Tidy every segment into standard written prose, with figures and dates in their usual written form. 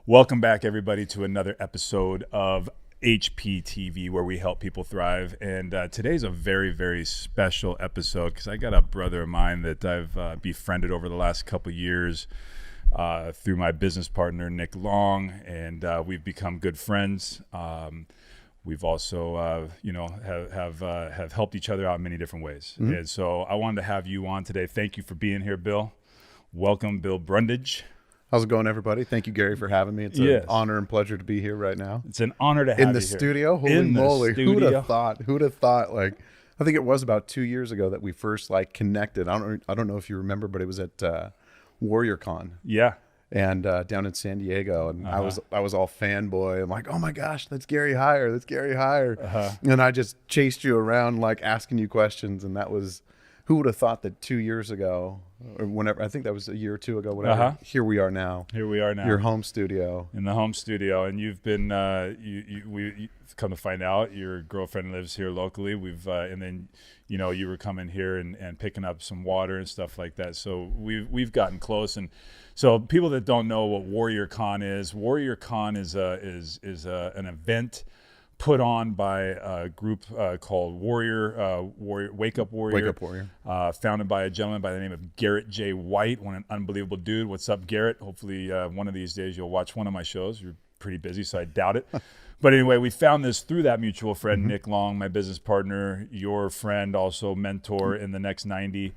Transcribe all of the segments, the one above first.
Welcome back, everybody, to another episode of HPTV, where we help people thrive. And today's a very, very special episode because I got a brother of mine that I've befriended over the last couple of years through my business partner, Nick Long, and we've become good friends. We've also, have helped each other out in many different ways. Mm-hmm. And so I wanted to have you on today. Thank you for being here, Bill. Welcome, Bill Brundige. How's it going, everybody? Thank you, Gary, for having me. It's an honor and pleasure to be here right now. It's an honor to have you in the studio. Holy moly! Who'd have thought? Who'd have thought? Like, I think it was about 2 years ago that we first connected. I don't know if you remember, but it was at WarriorCon. Yeah. And down in San Diego, and I was all fanboy. I'm like, oh my gosh, that's Gary Heyer. That's Gary Heyer. And I just chased you around, like asking you questions, and that was. Who would have thought that 2 years ago, or whenever, I think that was a year or two ago, whatever, here we are now. Here we are now. Your home studio. In the home studio. And you've been, we come to find out, your girlfriend lives here locally. And then, you were coming here and picking up some water and stuff like that. So we've gotten close. And so people that don't know what WarriorCon is an event put on by a group called Wake Up Warrior, founded by a gentleman by the name of Garrett J. White. What an unbelievable dude. What's up, Garrett? Hopefully one of these days you'll watch one of my shows. You're pretty busy, so I doubt it. But anyway, we found this through that mutual friend, Nick Long, my business partner, your friend, also mentor in the Next 90.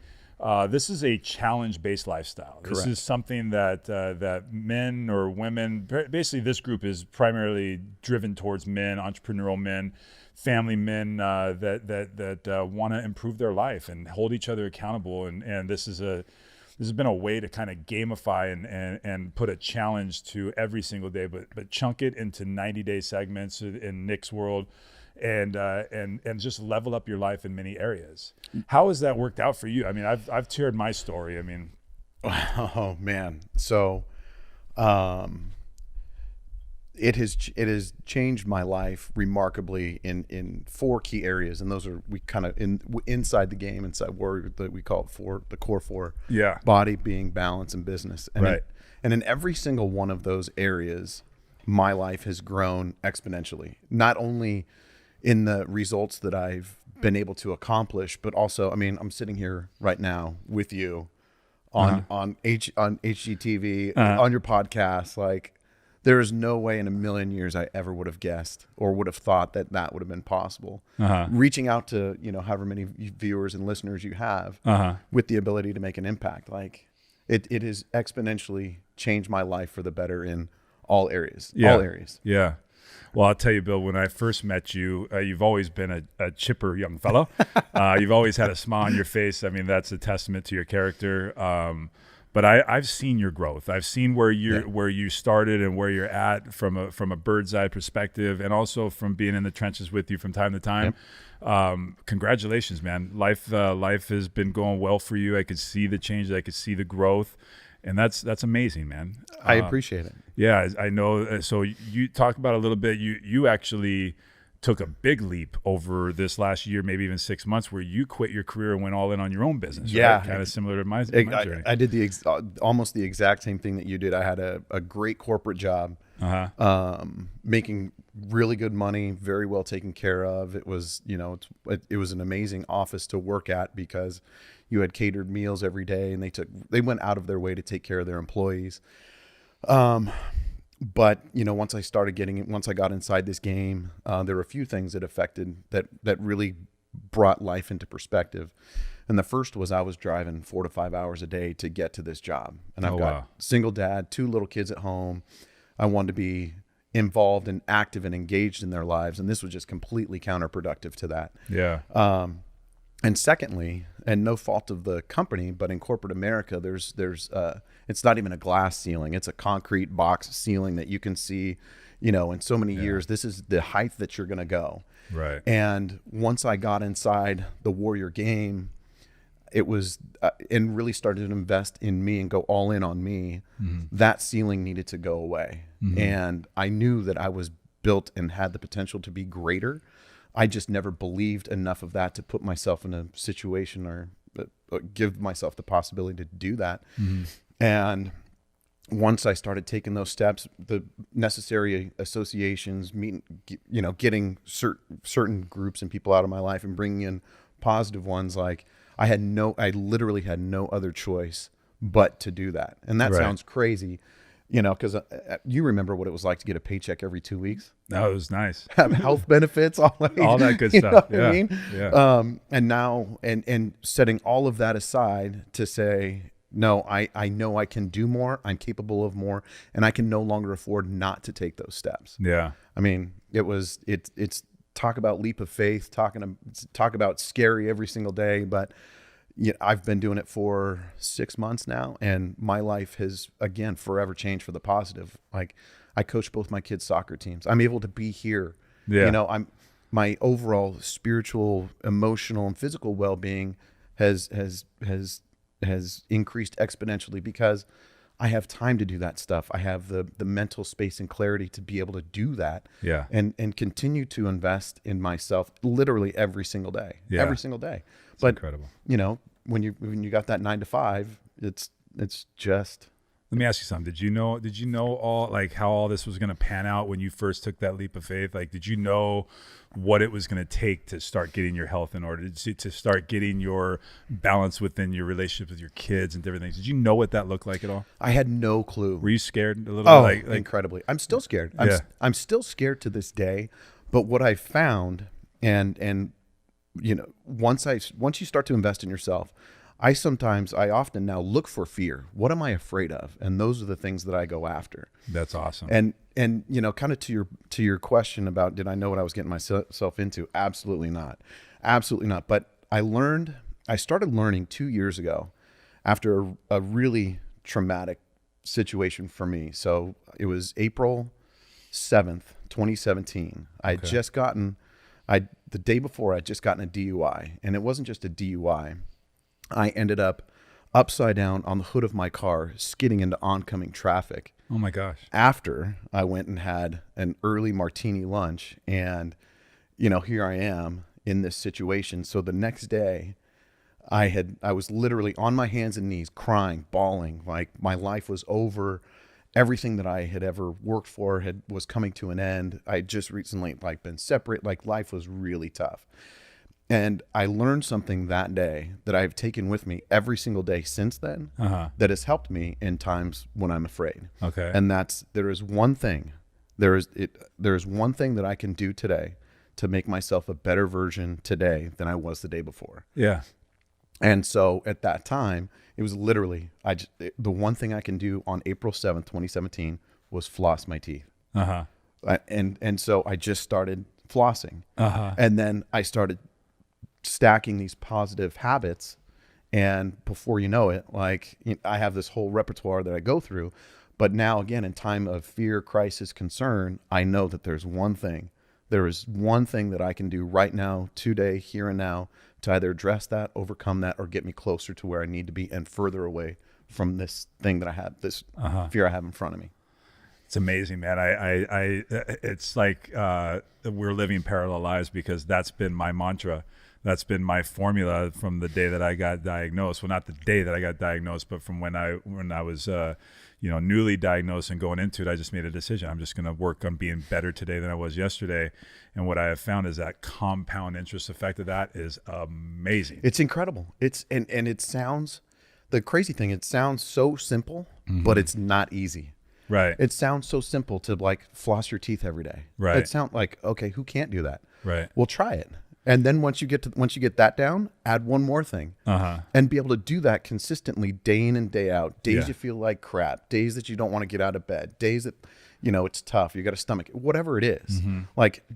This is a challenge-based lifestyle. Correct. This is something that men or women, basically this group is primarily driven towards men, entrepreneurial men, family men that want to improve their life and hold each other accountable. And this has been a way to kind of gamify and put a challenge to every single day, but chunk it into 90-day segments in Nick's world. And just level up your life in many areas. How has that worked out for you? I mean, I've shared my story. I mean, oh man, so it has changed my life remarkably in four key areas, and those are we kind of inside the game, inside Warrior, that we call it the core four. Yeah, body, being, balance, and business. And right. And in every single one of those areas, my life has grown exponentially. Not only in the results that I've been able to accomplish, but also, I mean, I'm sitting here right now with you on HGTV, on your podcast. Like, there is no way in a million years I ever would have guessed or would have thought that would have been possible. Reaching out to, however many viewers and listeners you have with the ability to make an impact. Like, it has exponentially changed my life for the better in all areas. Yeah. All areas. Yeah. Well, I'll tell you, Bill, when I first met you, you've always been a chipper young fellow. You've always had a smile on your face. I mean, that's a testament to your character. But I've seen your growth. I've seen where you started and where you're at from a bird's eye perspective, and also from being in the trenches with you from time to time. Congratulations, man. Life has been going well for you. I could see the change. I could see the growth. And that's amazing, man. I appreciate it. Yeah, I know. So you talk about a little bit. You actually took a big leap over this last year, maybe even 6 months, where you quit your career and went all in on your own business. Yeah, right? Kind of similar to my journey. I did almost the exact same thing that you did. I had a great corporate job, making really good money, very well taken care of. It was it was an amazing office to work at because you had catered meals every day, and they went out of their way to take care of their employees. But once I got inside this game, there were a few things that affected that really brought life into perspective. And the first was I was driving 4 to 5 hours a day to get to this job, and I've got single dad, 2 little kids at home. I wanted to be involved and active and engaged in their lives, and this was just completely counterproductive to that. Yeah. And secondly, and no fault of the company, but in corporate America, there's it's not even a glass ceiling. It's a concrete box ceiling that you can see, in so many years, this is the height that you're going to go. Right. And once I got inside the Warrior game, it was, and really started to invest in me and go all in on me, that ceiling needed to go away. And I knew that I was built and had the potential to be greater. I just never believed enough of that to put myself in a situation or give myself the possibility to do that. And once I started taking those steps, the necessary associations, getting certain groups and people out of my life and bringing in positive ones, like I literally had no other choice but to do that. And that sounds crazy, because you remember what it was like to get a paycheck every 2 weeks. No, it was nice. Have health benefits, all that good stuff. I mean? Yeah. And now, and setting all of that aside to say, no, I know I can do more. I'm capable of more, and I can no longer afford not to take those steps. Yeah. I mean, it's talk about leap of faith, talk about scary every single day, but I've been doing it for 6 months now, and my life has again forever changed for the positive. Like, I coach both my kids' soccer teams. I'm able to be here. Yeah. My overall spiritual, emotional, and physical well-being has increased exponentially because I have time to do that stuff. I have the mental space and clarity to be able to do that. Yeah. And continue to invest in myself literally every single day. Yeah. Every single day. It's incredible. When you got that 9 to 5, it's just. Let me ask you something. Did you know all, like, how all this was going to pan out when you first took that leap of faith? Like, did you know what it was going to take to start getting your health in order, to start getting your balance within your relationship with your kids and different things? Did you know what that looked like at all? I had no clue. Were you scared a little bit? Like, incredibly. I'm still scared. I'm still scared to this day. But what I found, and once you start to invest in yourself, I often now look for fear. What am I afraid of? And those are the things that I go after. That's awesome. And kind of to your question about, did I know what I was getting myself into? Absolutely not. Absolutely not. But I started learning 2 years ago after a really traumatic situation for me. So it was April 7th, 2017. The day before, I'd just gotten a DUI, and it wasn't just a DUI. I ended up upside down on the hood of my car, skidding into oncoming traffic. Oh my gosh. After I went and had an early martini lunch, and, here I am in this situation. So the next day I was literally on my hands and knees crying, bawling, like my life was over. Everything that I had ever worked for was coming to an end. I had just recently been separate. Life was really tough. And I learned something that day that I've taken with me every single day since then, that has helped me in times when I'm afraid. Okay. And there is one thing that I can do today to make myself a better version today than I was the day before. Yeah. And so at that time, it was literally, the one thing I can do on April 7th, 2017 was floss my teeth. And so I just started flossing. And then I started stacking these positive habits, and before you know it, I have this whole repertoire that I go through. But now, again, in time of fear, crisis, concern, I know that there is one thing that I can do right now, today, here and now, to either address that, overcome that, or get me closer to where I need to be and further away from this thing that I have, this fear I have in front of me. It's amazing, man. It's like we're living parallel lives, because that's been my mantra. That's been my formula from the day that I got diagnosed. Well, not the day that I got diagnosed, but from when I was, newly diagnosed and going into it, I just made a decision. I'm just going to work on being better today than I was yesterday. And what I have found is that compound interest effect of that is amazing. It's incredible. The crazy thing, it sounds so simple, but it's not easy. Right. It sounds so simple to floss your teeth every day. Right. It sounds like, okay, who can't do that? Right. Well, try it. And then once you get that down, add one more thing, and be able to do that consistently, day in and day out. Days you feel like crap, days that you don't want to get out of bed, days that it's tough, you got a stomach, whatever it is.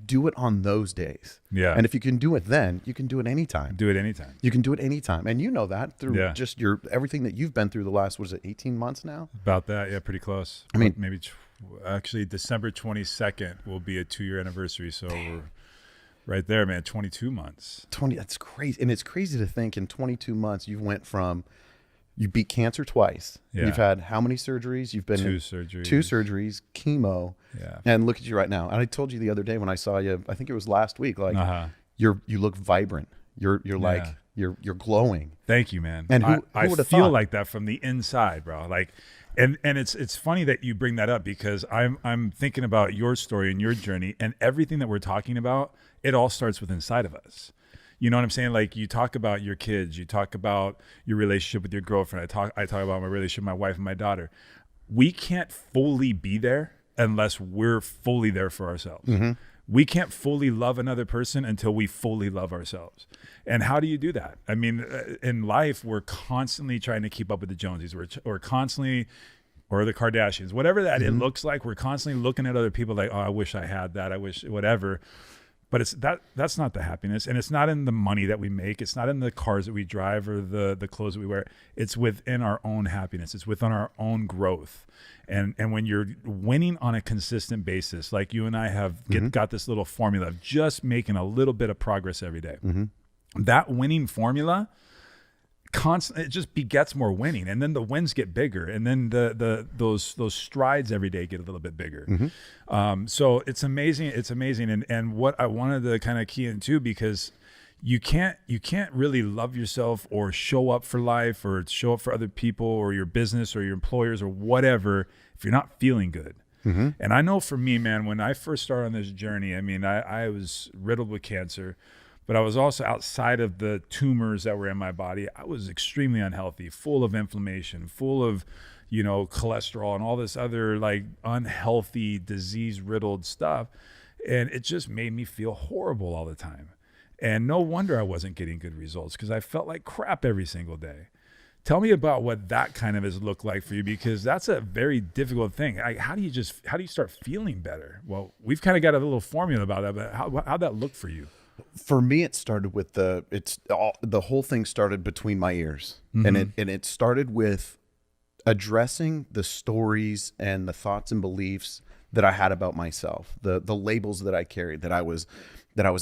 Do it on those days. Yeah. And if you can do it then, you can do it anytime. Do it anytime. You can do it anytime, and that through just everything that you've been through the last 18 months now. About that, yeah, pretty close. I mean, maybe actually December 22nd will be a 2-year anniversary, so we're right there, man. 22 months. That's crazy. And it's crazy to think in 22 months, you beat cancer twice. Yeah. You've had how many surgeries? You've been 2 surgeries. 2 surgeries, chemo. Yeah. And look at you right now. And I told you the other day when I saw you, I think it was last week, you look vibrant. You're glowing. Thank you, man. And who I would have feel thought? like that from the inside, bro. And it's funny that you bring that up, because I'm thinking about your story and your journey, and everything that we're talking about, it all starts with inside of us. You know what I'm saying? Like, you talk about your kids, you talk about your relationship with your girlfriend. I talk about my relationship with my wife and my daughter. We can't fully be there unless we're fully there for ourselves. Mm-hmm. We can't fully love another person until we fully love ourselves. And how do you do that? I mean, in life, we're constantly trying to keep up with the Joneses. We're constantly, or the Kardashians, whatever that it looks like. We're constantly looking at other people like, oh, I wish I had that. I wish whatever. But that's not the happiness. And it's not in the money that we make. It's not in the cars that we drive or the clothes that we wear. It's within our own happiness. It's within our own growth. And when you're winning on a consistent basis, like you and I have got this little formula of just making a little bit of progress every day. Mm-hmm. That winning formula, it just begets more winning, and then the wins get bigger, and then those strides every day get a little bit bigger. Mm-hmm. So it's amazing. And what I wanted to kind of key into, because you can't really love yourself or show up for life or show up for other people or your business or your employers or whatever if you're not feeling good. Mm-hmm. And I know for me, man, when I first started on this journey, I mean, I was riddled with cancer. But I was also, outside of the tumors that were in my body, I was extremely unhealthy, full of inflammation, full of, cholesterol and all this other like unhealthy, disease-riddled stuff. And it just made me feel horrible all the time. And no wonder I wasn't getting good results, because I felt like crap every single day. Tell me about what that kind of has looked like for you, because that's a very difficult thing. How do you start feeling better? Well, we've kind of got a little formula about that, but how'd that look for you? For me, it started with the whole thing started between my ears. Mm-hmm. and it started with addressing the stories and the thoughts and beliefs that I had about myself, the labels that I carried, that I was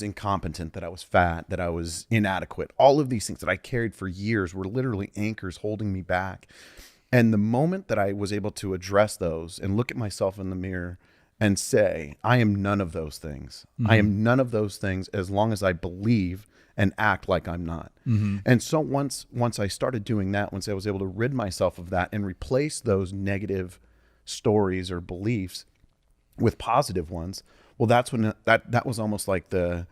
incompetent, that I was fat, that I was inadequate. All of these things that I carried for years were literally anchors holding me back. And the moment that I was able to address those and look at myself in the mirror and say, I am none of those things. Mm-hmm. I am none of those things as long as I believe and act like I'm not. Mm-hmm. And so once I started doing that, once I was able to rid myself of that and replace those negative stories or beliefs with positive ones, well, that's when that was almost like that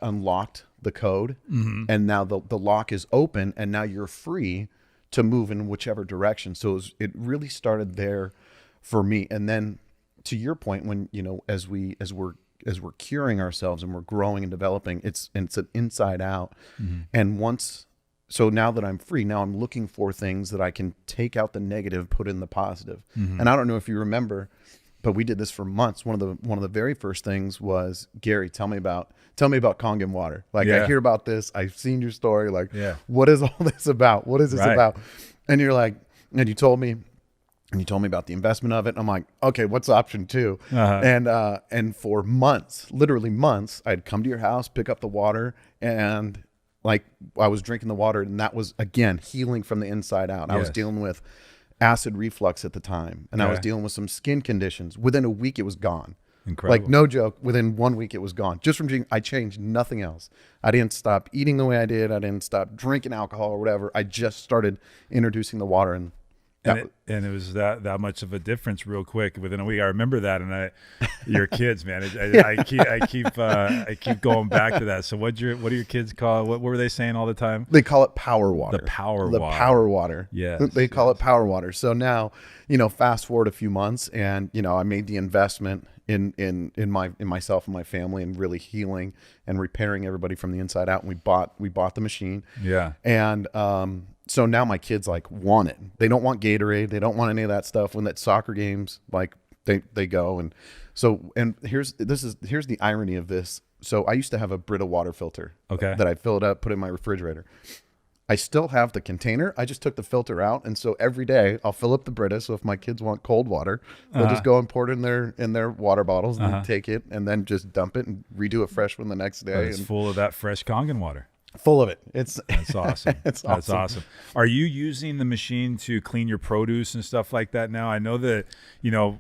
unlocked the code. Mm-hmm. And now the lock is open, and now you're free to move in whichever direction. So it really started there for me. And then, to your point, when as we're curing ourselves and we're growing and developing, it's an inside out. Mm-hmm. And so now that I'm free, now I'm looking for things that I can take out the negative, put in the positive. Mm-hmm. And I don't know if you remember, but we did this for months. One of the very first things was, Gary, tell me about Kangen water. Like, I hear about this, I've seen your story. Like, what is all this about? What is this about? And you're like, and you told me about the investment of it. And I'm like, okay, what's option 2? Uh-huh. And for months, literally months, I'd come to your house, pick up the water, and like I was drinking the water, and that was, again, healing from the inside out. Yes. I was dealing with acid reflux at the time, and I was dealing with some skin conditions. Within a week, it was gone. Incredible. Like, no joke, within 1 week, it was gone. Just from drinking, I changed nothing else. I didn't stop eating the way I did. I didn't stop drinking alcohol or whatever. I just started introducing the water, and it was that much of a difference real quick within a week. I remember that, and your kids, man. I keep going back to that. So what do your kids call it? What were they saying all the time? They call it power water. The power water. Yeah. They call it power water. So now, fast forward a few months, and I made the investment in myself and my family, and really healing and repairing everybody from the inside out. And we bought the machine. Yeah. And so now my kids want it. They don't want Gatorade. They don't want any of that stuff. When that soccer games, they go. And so, and here's the irony of this. So I used to have a Brita water filter. Okay. That I filled up, put in my refrigerator. I still have the container. I just took the filter out. And so every day I'll fill up the Brita. So if my kids want cold water, they'll just go and pour it in their water bottles, and take it, and then just dump it and redo a fresh one the next day. It's full of that fresh Kangen water. Full of it. That's awesome. That's awesome. Are you using the machine to clean your produce and stuff like that now? I know that,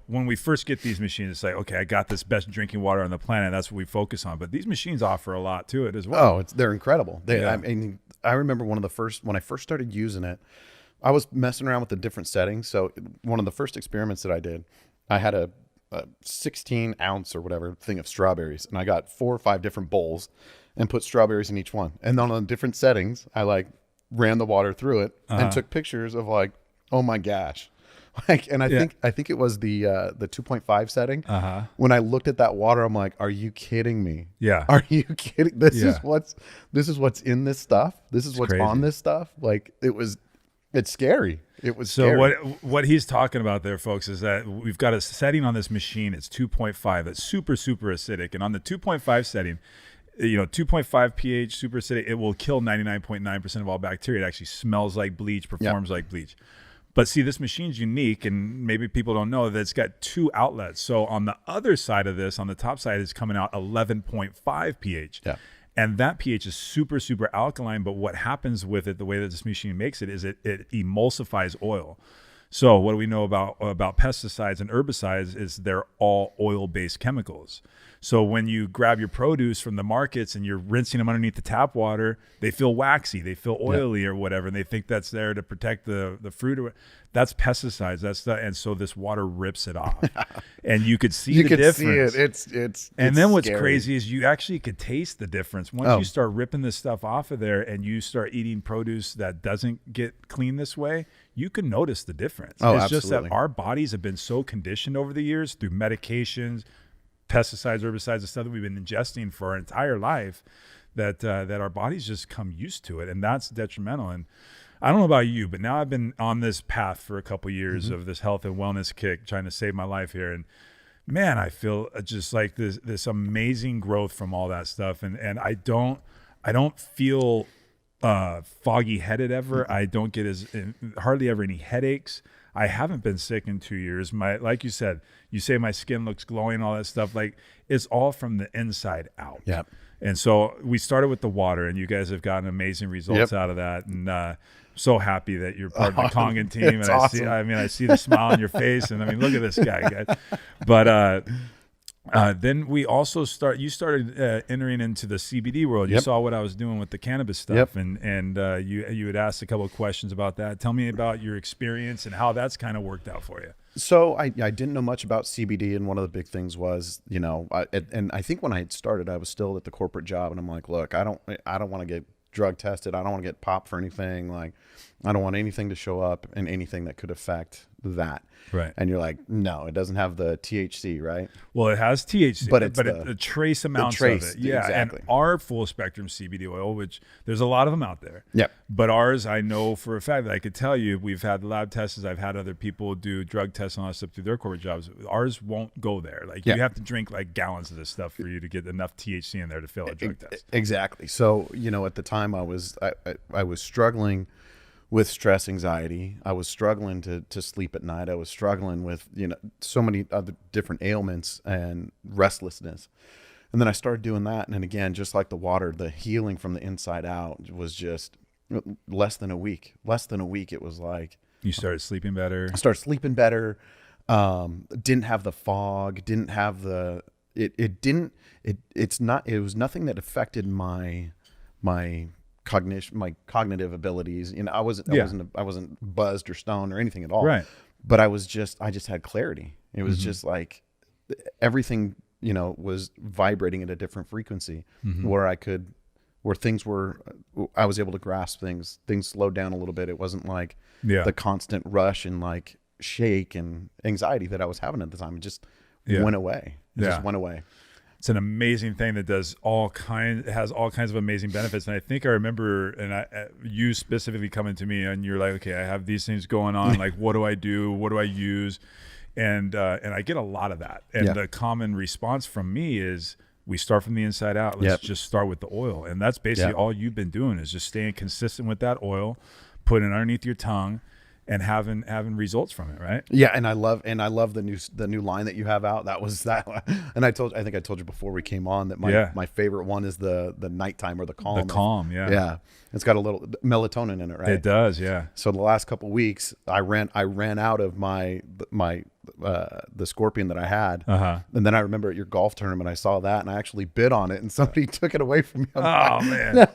when we first get these machines, it's like, okay, I got this best drinking water on the planet. That's what we focus on. But these machines offer a lot to it as well. Oh, they're incredible. I remember when I first started using it, I was messing around with the different settings. So one of the first experiments that I did, I had a 16 ounce or whatever thing of strawberries, and I got 4 or 5 different bowls and put strawberries in each one. And then on different settings, I like ran the water through it and took pictures of like, oh my gosh. Like, and I think it was the 2.5 setting. When I looked at that water, I'm like, are you kidding me? Yeah. Are you kidding? This is what's in this stuff. This is what's crazy. on this stuff. Like it's scary. It was so scary. what he's talking about there, folks, is that we've got a setting on this machine. It's 2.5. That's super, super acidic. And on the 2.5 setting, 2.5 pH, super acidic, it will kill 99.9% of all bacteria. It actually smells like bleach, performs like bleach. But see, this machine's unique, and maybe people don't know that it's got 2 outlets. So on the other side of this, on the top side, is coming out 11.5 pH. Yeah. And that pH is super, super alkaline. But what happens with it, the way that this machine makes it, is it emulsifies oil. So what do we know about pesticides and herbicides is they're all oil-based chemicals. So when you grab your produce from the markets and you're rinsing them underneath the tap water, they feel waxy, they feel oily or whatever, and they think that's there to protect the fruit. That's pesticides. And so this water rips it off, and you could see the difference. See it. It's then what's scary. crazy is you actually could taste the difference once you start ripping this stuff off of there, and you start eating produce that doesn't get clean this way. You can notice the difference. It's absolutely. just that our bodies have been so conditioned over the years through medications, pesticides, herbicides, the stuff that we've been ingesting for our entire life, that our bodies just come used to it, and that's detrimental. And I don't know about you, but now I've been on this path for a couple years of this health and wellness kick, trying to save my life here, and man, I feel just like this amazing growth from all that stuff, and I don't feel foggy headed ever. I don't get hardly ever any headaches. I haven't been sick in 2 years. Like you said, you say my skin looks glowing, all that stuff. Like, it's all from the inside out. Yeah. And so we started with the water, and you guys have gotten amazing results out of that. And so happy that you're part of the Kangen team. And awesome. I see the smile on your face, and I mean, look at this guy, guys. But then we also you started entering into the CBD world. You saw what I was doing with the cannabis stuff, and you had asked a couple of questions about that. Tell me about your experience and how that's kind of worked out for you. So I didn't know much about CBD, and one of the big things was, and I think when I had started, I was still at the corporate job, and I'm like, look, I don't want to get drug tested. I don't want to get popped for anything. Like, I don't want anything to show up and anything that could affect that. Right. And you're like, no, it doesn't have the THC, right? Well, it has THC, but it's the trace amounts of it. Yeah. Exactly. And our full spectrum CBD oil, which there's a lot of them out there. Yep. But ours, I know for a fact that I could tell you, we've had lab tests. I've had other people do drug tests and all that stuff through their corporate jobs. Ours won't go there. Like, you have to drink like gallons of this stuff for you to get enough THC in there to fail a drug test. Exactly. So, at the time I was struggling with stress, anxiety. I was struggling to sleep at night. I was struggling with, so many other different ailments and restlessness. And then I started doing that. And then again, just like the water, the healing from the inside out was just less than a week. It was like, you started sleeping better. I started sleeping better. Didn't have the fog, didn't have the, it was nothing that affected my cognition, my cognitive abilities. I wasn't buzzed or stoned or anything at all. Right. But I just had clarity. It was just like everything, was vibrating at a different frequency where I was able to grasp things. Things slowed down a little bit. It wasn't like the constant rush and like shake and anxiety that I was having at the time. It just went away. It just went away. It's an amazing thing that has all kinds of amazing benefits. And I think I remember, you specifically coming to me, and you're like, okay, I have these things going on. Like, what do I do? What do I use? And I get a lot of that. And the common response from me is, we start from the inside out. Let's just start with the oil. And that's basically all you've been doing, is just staying consistent with that oil, putting it underneath your tongue, and having results from it, right? Yeah, and I love the new line that you have out. That was that, and I think I told you before we came on that my favorite one is the nighttime or the calm. The calm, yeah. It's got a little melatonin in it, right? It does, yeah. So the last couple of weeks, I ran out of my the scorpion that I had. And then I remember at your golf tournament, I saw that and I actually bid on it and somebody took it away from me. Man.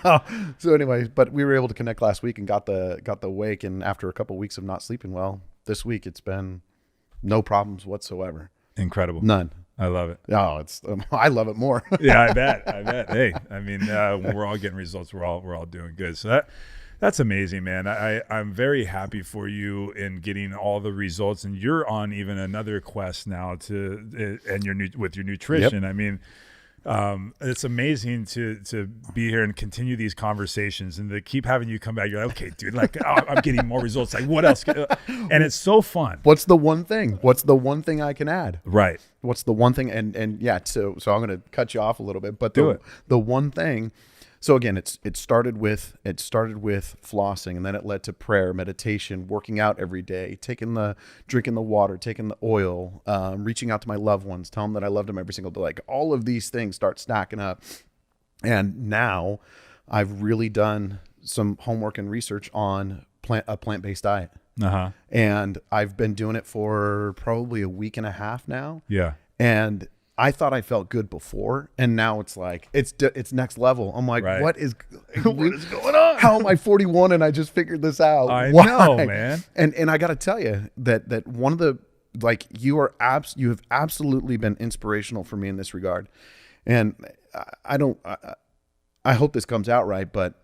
No. So anyway, but we were able to connect last week and got the wake. And after a couple of weeks of not sleeping well, this week it's been no problems whatsoever. Incredible. None. I love it. Oh, it's I love it more. Yeah, I bet. Hey, I mean, when we're all getting results, we're all doing good. So that's amazing, man. I'm very happy for you in getting all the results, and you're on even another quest now with your nutrition. Yep. I mean, it's amazing to be here and continue these conversations and to keep having you come back. You're like, okay, dude, like I'm getting more results. Like what else? And it's so fun. What's the one thing? What's the one thing I can add? Right. What's the one thing? And yeah, so I'm going to cut you off a little bit, but the one thing. So again, it started with flossing, and then it led to prayer, meditation, working out every day, drinking the water, taking the oil, reaching out to my loved ones, telling them that I loved them every single day. Like all of these things start stacking up. And now I've really done some homework and research on a plant-based diet. And I've been doing it for probably a week and a half now. Yeah. And I thought I felt good before, and now it's like it's next level. I'm like, right. what is going on? How am I 41 and I just figured this out? I know, man. And I got to tell you that one of the you have absolutely been inspirational for me in this regard. And I hope this comes out right, but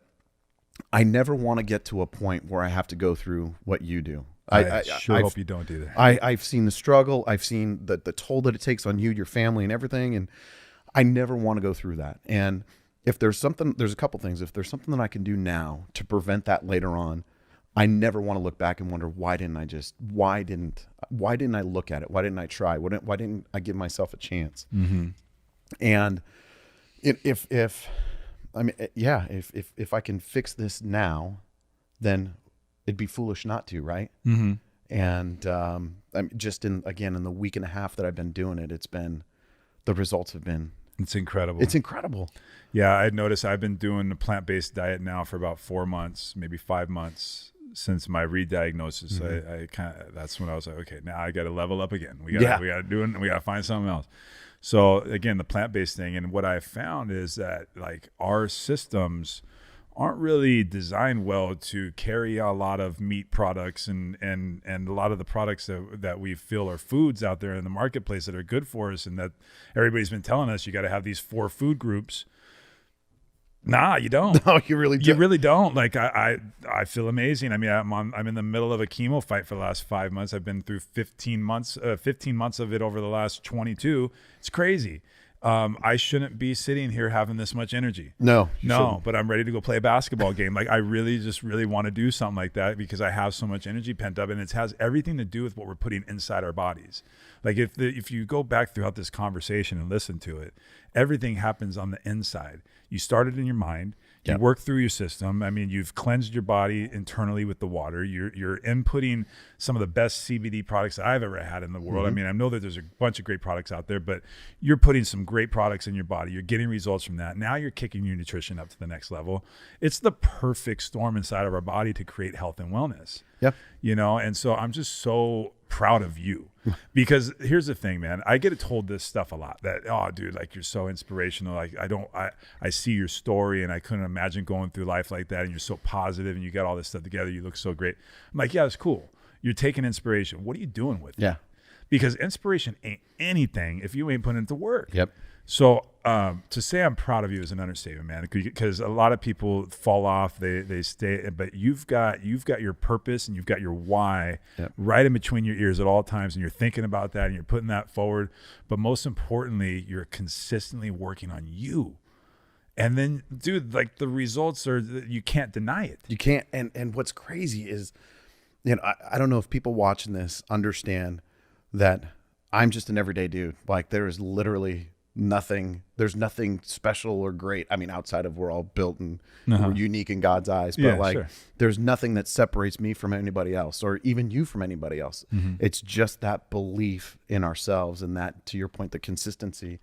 I never want to get to a point where I have to go through what you do. I hope you don't do that. I've seen the struggle. I've seen the toll that it takes on you, your family, and everything. And I never want to go through that. And if there's a couple things. If there's something that I can do now to prevent that later on, I never want to look back and wonder why didn't I look at it? Why didn't I try? Why didn't I give myself a chance? Mm-hmm. And if I can fix this now, then it'd be foolish not to, right? Mm-hmm. And I'm just in the week and a half that I've been doing it, the results have been. It's incredible. It's incredible. Yeah, I noticed I've been doing a plant-based diet now for about 4 months, maybe 5 months since my re-diagnosis. Mm-hmm. That's when I was like, okay, now I got to level up again. We got to find something else. So again, the plant-based thing, and what I found is that like our systems aren't really designed well to carry a lot of meat products and a lot of the products that we feel are foods out there in the marketplace that are good for us, and that everybody's been telling us you got to have these 4 food groups. Nah, you don't. No, you really don't. You really don't. Like I feel amazing. I mean, I'm in the middle of a chemo fight for the last 5 months. I've been through 15 months of it over the last 22. It's crazy. I shouldn't be sitting here having this much energy. No, but I'm ready to go play a basketball game. Like I really want to do something like that because I have so much energy pent up, and it has everything to do with what we're putting inside our bodies. Like if you go back throughout this conversation and listen to it, everything happens on the inside. You started in your mind. You work through your system. I mean, you've cleansed your body internally with the water. You're inputting some of the best CBD products that I've ever had in the world. Mm-hmm. I mean, I know that there's a bunch of great products out there, but you're putting some great products in your body. You're getting results from that. Now you're kicking your nutrition up to the next level. It's the perfect storm inside of our body to create health and wellness. Yep. And so I'm just so proud of you, because here's the thing, man. I get told this stuff a lot that, oh dude, like you're so inspirational. Like I see your story and I couldn't imagine going through life like that. And you're so positive and you got all this stuff together. You look so great. I'm like, yeah, it's cool. You're taking inspiration. What are you doing with it? Yeah. Because inspiration ain't anything if you ain't putting it to work. Yep. So to say I'm proud of you is an understatement, man, because a lot of people fall off, they stay, but you've got your purpose and you've got your why right in between your ears at all times, and you're thinking about that and you're putting that forward. But most importantly, you're consistently working on you. And then, dude, like the results you can't deny it. You can't. And what's crazy is, I don't know if people watching this understand that I'm just an everyday dude. Like there is literally there's nothing special or great. I mean, outside of we're all built and we're unique in God's eyes, but there's nothing that separates me from anybody else or even you from anybody else. Mm-hmm. It's just that belief in ourselves and that, to your point, the consistency.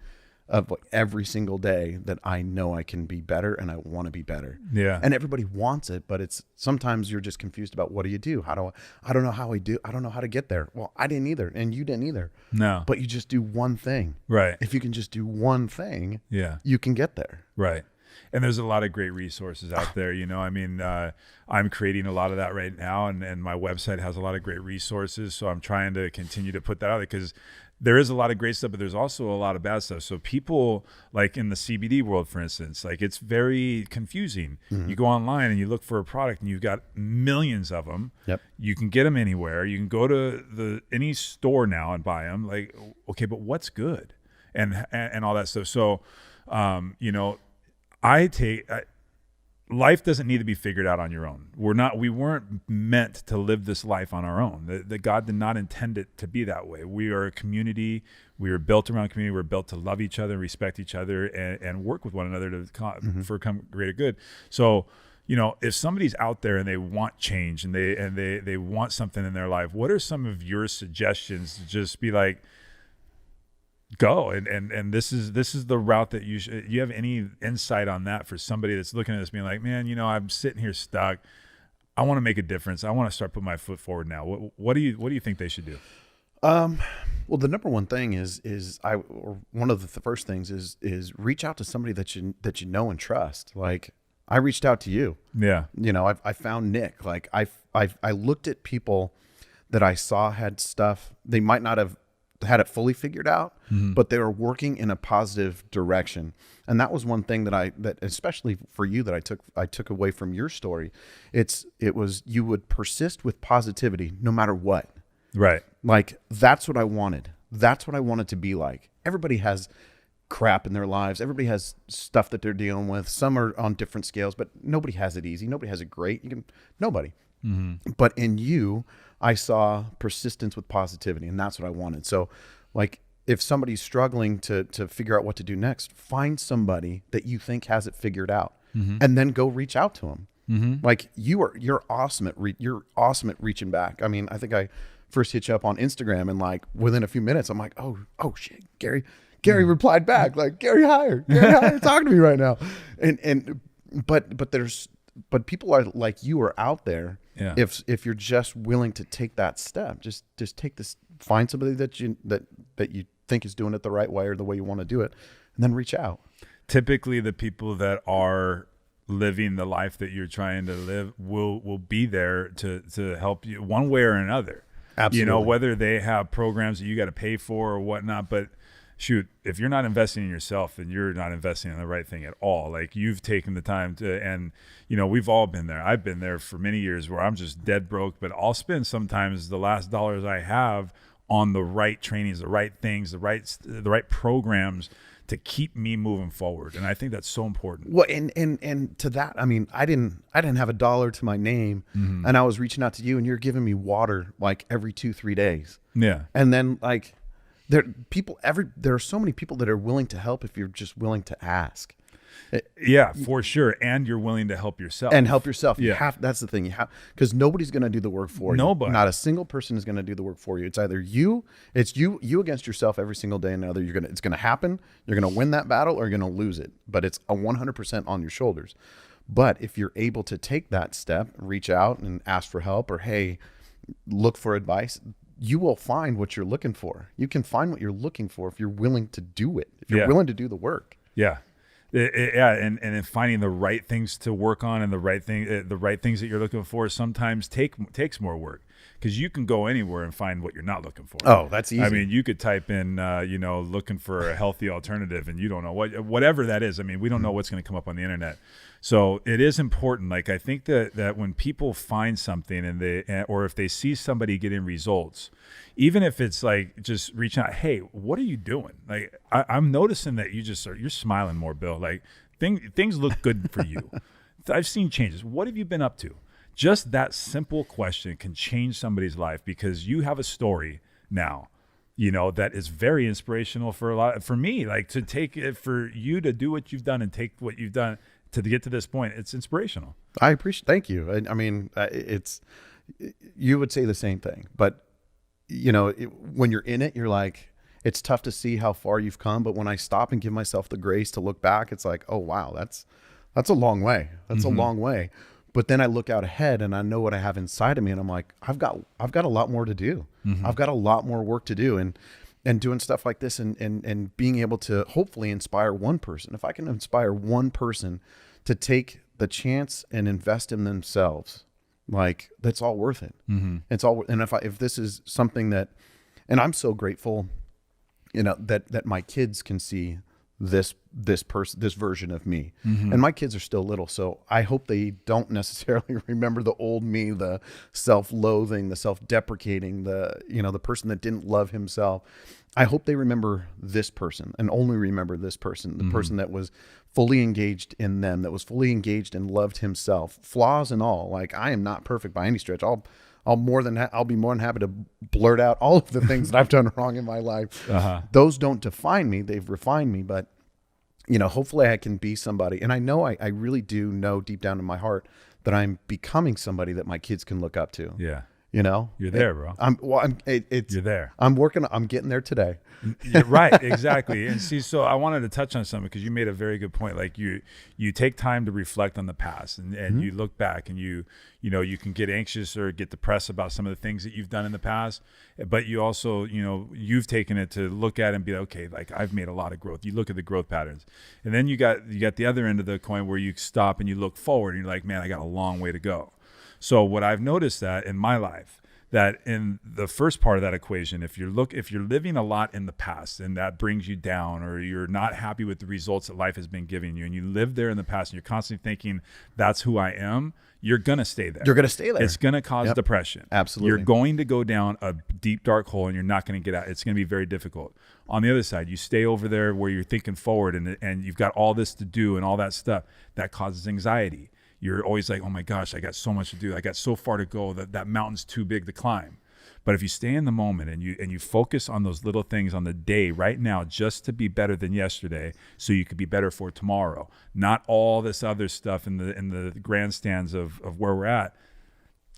of like every single day that I know I can be better and I want to be better. Yeah. And everybody wants it, but it's sometimes you're just confused about what do you do? I don't know how I do. I don't know how to get there. Well, I didn't either. And you didn't either. No. But you just do one thing. Right. If you can just do one thing, yeah, you can get there. Right. And there's a lot of great resources out there. You know, I mean, I'm creating a lot of that right now, and my website has a lot of great resources. So I'm trying to continue to put that out there because there is a lot of great stuff, but there's also a lot of bad stuff. So people, like in the CBD world, for instance, like it's very confusing. Mm-hmm. You go online and you look for a product and you've got millions of them. Yep. You can get them anywhere. You can go to any store now and buy them. Like, okay, but what's good? And all that stuff. So, you know, life doesn't need to be figured out on your own. We weren't meant to live this life on our own. The God did not intend it to be that way. We are a community. We are built around community. We're built to love each other, respect each other, and work with one another for greater good. So, you know, if somebody's out there and they want change and they want something in their life, what are some of your suggestions to just be like, go and this is the route that you have any insight on that for somebody that's looking at this being like, man, you know, I'm sitting here stuck. I want to make a difference. I want to start putting my foot forward now. What do you think they should do? Well, the number one thing is one of the first things is reach out to somebody that you know and trust. Like I reached out to you. Yeah. You know, I found Nick. Like I looked at people that I saw had stuff. They might not have had it fully figured out, but they were working in a positive direction. And that was one thing that especially for you that I took away from your story. It was you would persist with positivity no matter what. Right. Like that's what I wanted. That's what I wanted to be like. Everybody has crap in their lives. Everybody has stuff that they're dealing with. Some are on different scales, but nobody has it easy. Nobody has it great. Nobody. Mm-hmm. But in you, I saw persistence with positivity, and that's what I wanted. So like if somebody's struggling to figure out what to do next, find somebody that you think has it figured out, and then go reach out to them. Mm-hmm. Like you're awesome at reaching back. I mean, I think I first hit you up on Instagram, and like within a few minutes, I'm like, oh shit, Gary replied back, like Gary Heyer talking to me right now. But people are like you are out there. Yeah. If you're just willing to take that step, just take this, find somebody that you think is doing it the right way or the way you want to do it, and then reach out. Typically the people that are living the life that you're trying to live will be there to help you one way or another. Absolutely. You know, whether they have programs that you got to pay for or whatnot, but shoot, if you're not investing in yourself, then you're not investing in the right thing at all. Like you've taken the time to, and you know, we've all been there. I've been there for many years where I'm just dead broke, but I'll spend sometimes the last dollars I have on the right trainings, the right things, the right programs to keep me moving forward. And I think that's so important. Well, and to that, I mean, I didn't have a dollar to my name, and I was reaching out to you, and you're giving me water like every 2-3 days. Yeah. And then like there are so many people that are willing to help if you're just willing to ask. Yeah, for sure. And you're willing to help yourself. Yeah. That's the thing. You have, because nobody's going to do the work for you. Nobody. Not a single person is going to do the work for you. It's either you against yourself every single day, and either it's going to happen, you're going to win that battle, or you're going to lose it. But it's a 100% on your shoulders. But if you're able to take that step, reach out and ask for help, or hey, look for advice, you will find what you're looking for. You can find what you're looking for if you're willing to do it. If you're willing to do the work. Yeah. And in finding the right things to work on and the right things that you're looking for sometimes takes more work, because you can go anywhere and find what you're not looking for. Oh, that's easy. I mean, you could type in, looking for a healthy alternative, and you don't know whatever that is. I mean, we don't know what's going to come up on the internet. So it is important. Like, I think that when people find something or if they see somebody getting results, even if it's like just reaching out, hey, what are you doing? Like, I'm noticing that you're smiling more, Bill. Like things look good for you. I've seen changes. What have you been up to? Just that simple question can change somebody's life, because you have a story now, that is very inspirational for me, like to take it, for you to do what you've done and take what you've done to get to this point. It's inspirational. I appreciate, thank you. I mean, you would say the same thing, but when you're in it, you're like, it's tough to see how far you've come. But when I stop and give myself the grace to look back, it's like, oh, wow, that's a long way. That's a long way. But then I look out ahead and I know what I have inside of me. And I'm like, I've got a lot more to do. I've got a lot more work to do. And doing stuff like this and being able to hopefully inspire one person. If I can inspire one person to take the chance and invest in themselves, like, that's all worth it. It's all. And if this is something that, and I'm so grateful, that my kids can see this version of me. And my kids are still little, so I hope they don't necessarily remember the old me, the self-loathing, the self-deprecating, the person that didn't love himself. I hope they remember this person and only remember this person, the person that was fully engaged in them, that was fully engaged and loved himself, flaws and all. Like, I am not perfect by any stretch. I'll be more than happy to blurt out all of the things that I've done wrong in my life. Those don't define me. They've refined me, but hopefully I can be somebody. And I know I really do know deep down in my heart that I'm becoming somebody that my kids can look up to. Yeah. You're there, bro. You're there. I'm getting there today. You're right. Exactly. And see, so I wanted to touch on something because you made a very good point. Like, you take time to reflect on the past and you look back and you can get anxious or get depressed about some of the things that you've done in the past, but you also, you've taken it to look at and be like, okay, like, I've made a lot of growth. You look at the growth patterns, and then you got the other end of the coin where you stop and you look forward and you're like, man, I got a long way to go. So what I've noticed that in my life, that in the first part of that equation, if you're living a lot in the past and that brings you down, or you're not happy with the results that life has been giving you, and you live there in the past and you're constantly thinking, that's who I am, you're going to stay there. You're going to stay there. It's going to cause depression. Absolutely. You're going to go down a deep, dark hole and you're not going to get out. It's going to be very difficult. On the other side, you stay over there where you're thinking forward and you've got all this to do and all that stuff. That causes anxiety. You're always like, oh my gosh, I got so much to do. I got so far to go that mountain's too big to climb. But if you stay in the moment and you focus on those little things on the day right now, just to be better than yesterday, so you could be better for tomorrow, not all this other stuff in the grandstands of where we're at,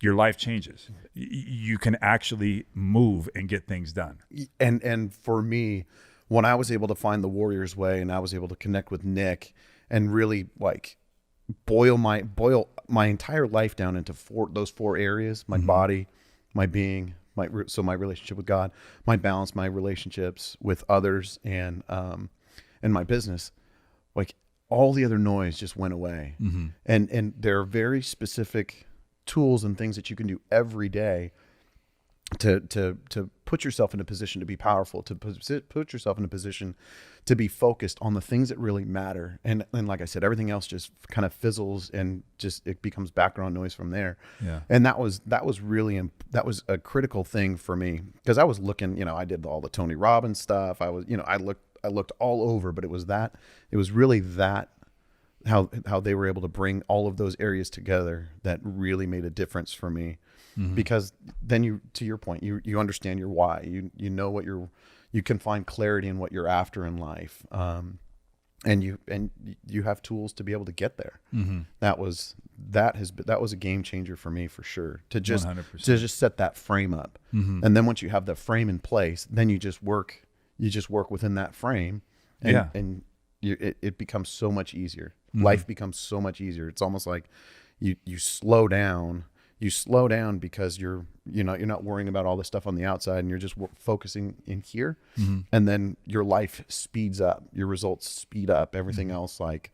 your life changes. You can actually move and get things done. And for me, when I was able to find the Warrior's Way and I was able to connect with Nick and really like boil my entire life down into those four areas: my body, my being, my relationship with God, my balance, my relationships with others, and my business. Like, all the other noise just went away. And there are very specific tools and things that you can do every day to put yourself in a position to be powerful, to put yourself in a position to be focused on the things that really matter. And like I said, everything else just kind of fizzles and just, it becomes background noise from there. Yeah. And that was a critical thing for me, because I was looking, I did all the Tony Robbins stuff. I was, I looked all over, but it was really how they were able to bring all of those areas together that really made a difference for me. Because then to your point, you understand your why. You know what you can find clarity in what you're after in life. And you have tools to be able to get there. That was a game changer for me, for sure. To just 100%. Set that frame up. And then once you have the frame in place, then you just work within that frame, and it becomes so much easier. Life becomes so much easier. It's almost like you slow down. You slow down because you're not worrying about all this stuff on the outside, and you're just focusing in here. And then your life speeds up, your results speed up, everything else like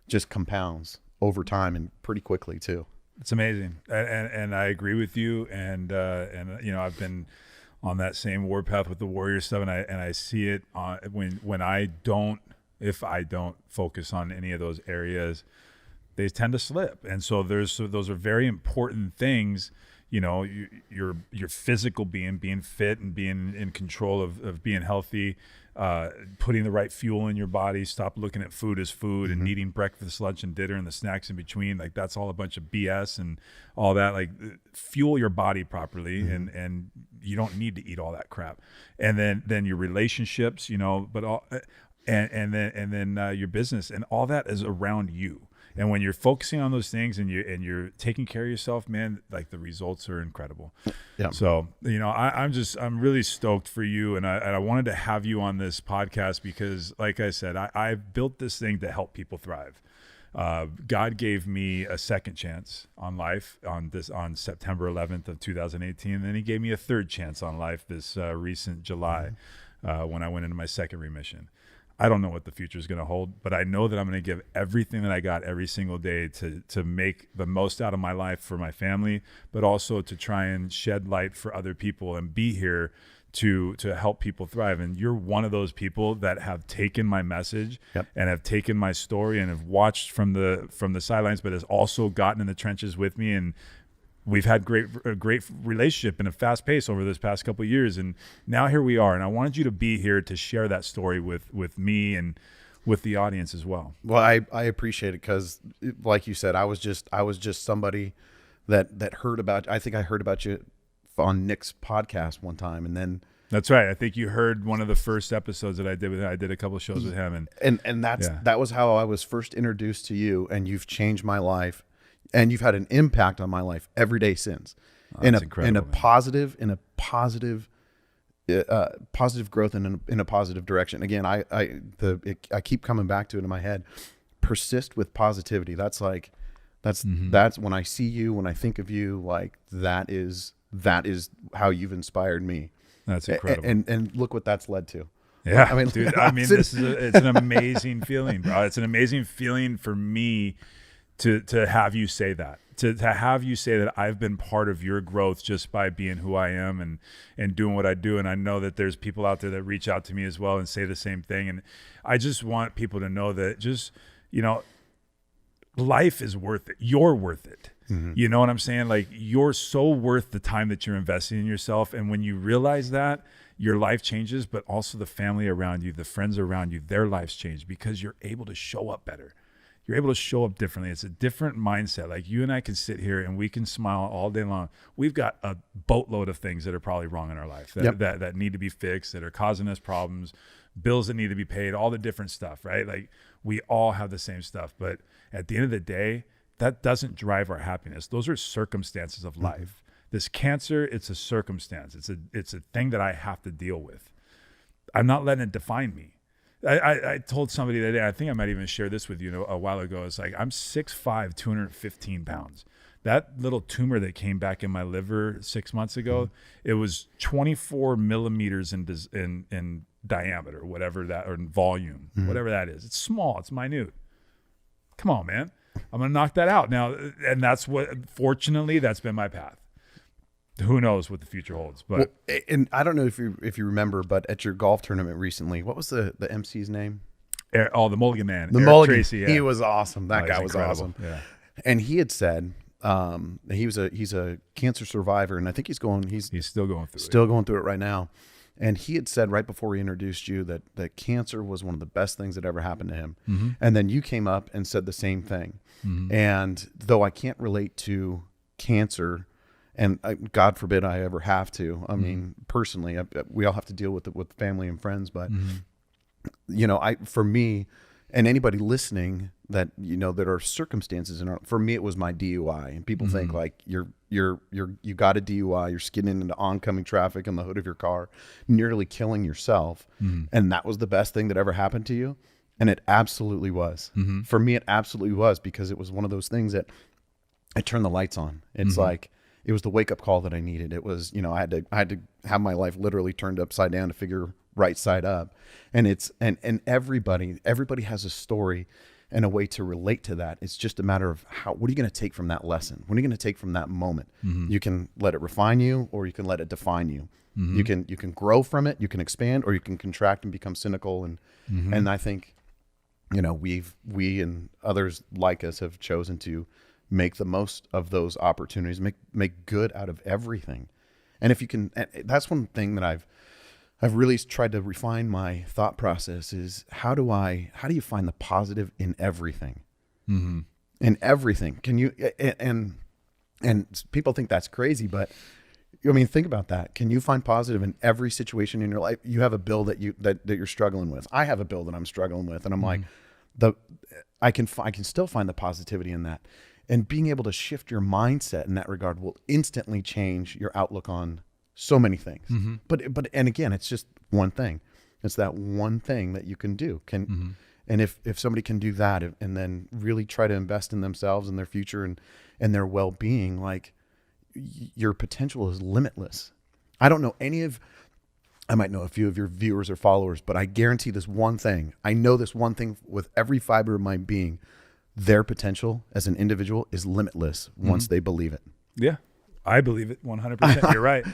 just compounds over time and pretty quickly too. It's amazing. And I agree with you. And I've been on that same warpath with the warrior stuff, and I see it if I don't focus on any of those areas, they tend to slip. And so those are very important things, your physical being fit and being in control of being healthy, putting the right fuel in your body, stop looking at food as food and eating breakfast, lunch, and dinner and the snacks in between. Like, that's all a bunch of BS and all that. Like, fuel your body properly, and you don't need to eat all that crap. And then your relationships, but all, and then your business, and all that is around you. And when you're focusing on those things and you're taking care of yourself, man, like the results are incredible. Yeah. So, I'm really stoked for you. And I wanted to have you on this podcast because, like I said, I've built this thing to help people thrive. God gave me a second chance on life on September 11th of 2018. And then he gave me a third chance on life this recent July when I went into my second remission. I don't know what the future is going to hold, but I know that I'm going to give everything that I got every single day to make the most out of my life for my family, but also to try and shed light for other people and be here to help people thrive. And you're one of those people that have taken my message and have taken my story and have watched from the sidelines, but has also gotten in the trenches with me. And we've had a great relationship in a fast pace over this past couple of years. And now here we are. And I wanted you to be here to share that story with me and with the audience as well. Well, I appreciate it because, like you said, I was just somebody that heard about. I think I heard about you on Nick's podcast one time, and then that's right. I think you heard one of the first episodes that I did with him. I did a couple of shows with him, and that was how I was first introduced to you. And you've changed my life, and you've had an impact on my life every day since. In a positive growth and in a positive direction. Again, I keep coming back to it in my head. Persist with positivity. That's when I see you, when I think of you, like that is how you've inspired me. That's incredible. And look what that's led to. Yeah, I mean, dude, it's an amazing feeling, bro. It's an amazing feeling for me to have you say that, to have you say that I've been part of your growth just by being who I am and doing what I do. And I know that there's people out there that reach out to me as well and say the same thing. And I just want people to know that life is worth it. You're worth it. Mm-hmm. You know what I'm saying? Like, you're so worth the time that you're investing in yourself. And when you realize that, your life changes, but also the family around you, the friends around you, their lives change because you're able to show up better. You're able to show up differently. It's a different mindset. Like, you and I can sit here and we can smile all day long. We've got a boatload of things that are probably wrong in our life that need to be fixed, that are causing us problems, bills that need to be paid, all the different stuff, right? Like, we all have the same stuff. But at the end of the day, that doesn't drive our happiness. Those are circumstances of life. Mm-hmm. This cancer, it's a circumstance. It's a thing that I have to deal with. I'm not letting it define me. I told somebody the other day, I think I might even share this with you a while ago. It's like, I'm 6'5", 215 pounds. That little tumor that came back in my liver 6 months ago, it was 24 millimeters in diameter, whatever that, or in volume, whatever that is. It's small, it's minute. Come on, man. I'm going to knock that out now. And fortunately, that's been my path. Who knows what the future holds, but and I don't know if you remember, but at your golf tournament recently, what was the MC's name? The Mulligan Man, the Eric Mulligan. Tracy, yeah. He was awesome. That guy was incredible. awesome. Yeah. And he had said he's a cancer survivor, and I think he's still going through going through it right now. And he had said right before he introduced you that cancer was one of the best things that ever happened to him. Mm-hmm. And then you came up and said the same thing. Mm-hmm. And though I can't relate to cancer, and God forbid I ever have to. I mean, personally, we all have to deal with it with family and friends. But for me, and anybody listening that that are circumstances for me, it was my DUI. And people think like you got a DUI, you're skidding into oncoming traffic in the hood of your car, nearly killing yourself, and that was the best thing that ever happened to you. And it absolutely was. Mm-hmm. For me, it absolutely was, because it was one of those things that I turned the lights on. It's like, it was the wake up call that I needed. It was, I had to have my life literally turned upside down to figure right side up. And and everybody has a story and a way to relate to that. It's just a matter of what are you going to take from that lesson? What are you going to take from that moment? Mm-hmm. You can let it refine you, or you can let it define you. Mm-hmm. You can grow from it, you can expand, or you can contract and become cynical. And I think, we and others like us have chosen to make the most of those opportunities, make good out of everything. And if you can, that's one thing that I've really tried to refine my thought process is how do you find the positive in everything? Mm-hmm. In everything. Can you, and people think that's crazy, but I mean, think about that. Can you find positive in every situation in your life? You have a bill that you're struggling with. I have a bill that I'm struggling with, and I'm like, I can still find the positivity in that. And being able to shift your mindset in that regard will instantly change your outlook on so many things. Mm-hmm. But and again, it's just one thing. It's that one thing that you can do. And if somebody can do that and then really try to invest in themselves and their future and their well-being, like your potential is limitless. I don't know I might know a few of your viewers or followers, but I guarantee this one thing. I know this one thing with every fiber of my being. Their potential as an individual is limitless once they believe it. Yeah, I believe it 100%. You're right.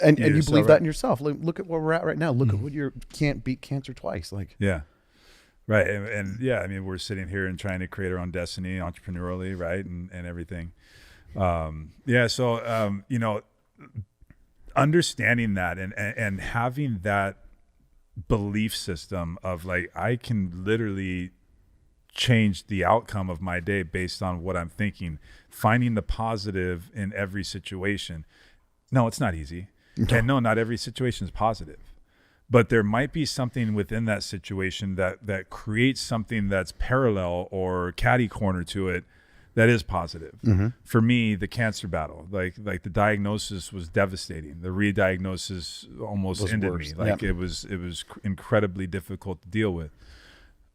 And you believe that in yourself. Look at where we're at right now. Look at what you can't beat cancer twice. Like, yeah, right. And yeah, I mean, we're sitting here and trying to create our own destiny entrepreneurially, right, and everything. Yeah. So you know, understanding that and having that belief system of like, I can literally change the outcome of my day based on what I'm thinking, finding the positive in every situation. No, it's not easy. And no, not every situation is positive, but there might be something within that situation that creates something that's parallel or catty corner to it that is positive. For me, the cancer battle, like the diagnosis was devastating. The re-diagnosis almost ended me. Like it was incredibly difficult to deal with.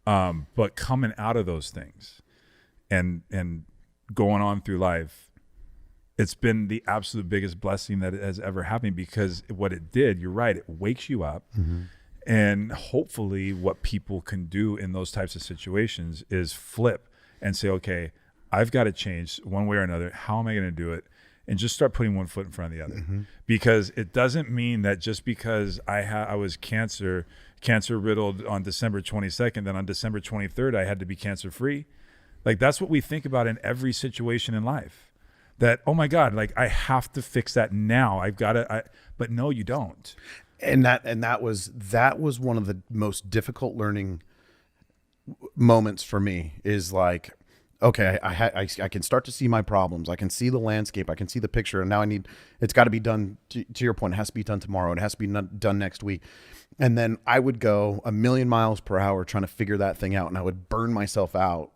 But coming out of those things and going on through life, it's been the absolute biggest blessing that has ever happened, because what it did, you're right, it wakes you up. And hopefully what people can do in those types of situations is flip and say, okay, I've got to change one way or another. How am I going to do it? And just start putting one foot in front of the other. Because it doesn't mean that just because I was cancer riddled on December 22nd, then on December 23rd, I had to be cancer free. Like, that's what we think about in every situation in life, that, oh my God, like I have to fix that now. I've got to, but no, you don't. And that was one of the most difficult learning moments for me, is like, okay, I can start to see my problems. I can see the landscape. I can see the picture. And now it's got to be done, to your point, it has to be done tomorrow. It has to be done next week. And then I would go 1,000,000 miles per hour trying to figure that thing out. And I would burn myself out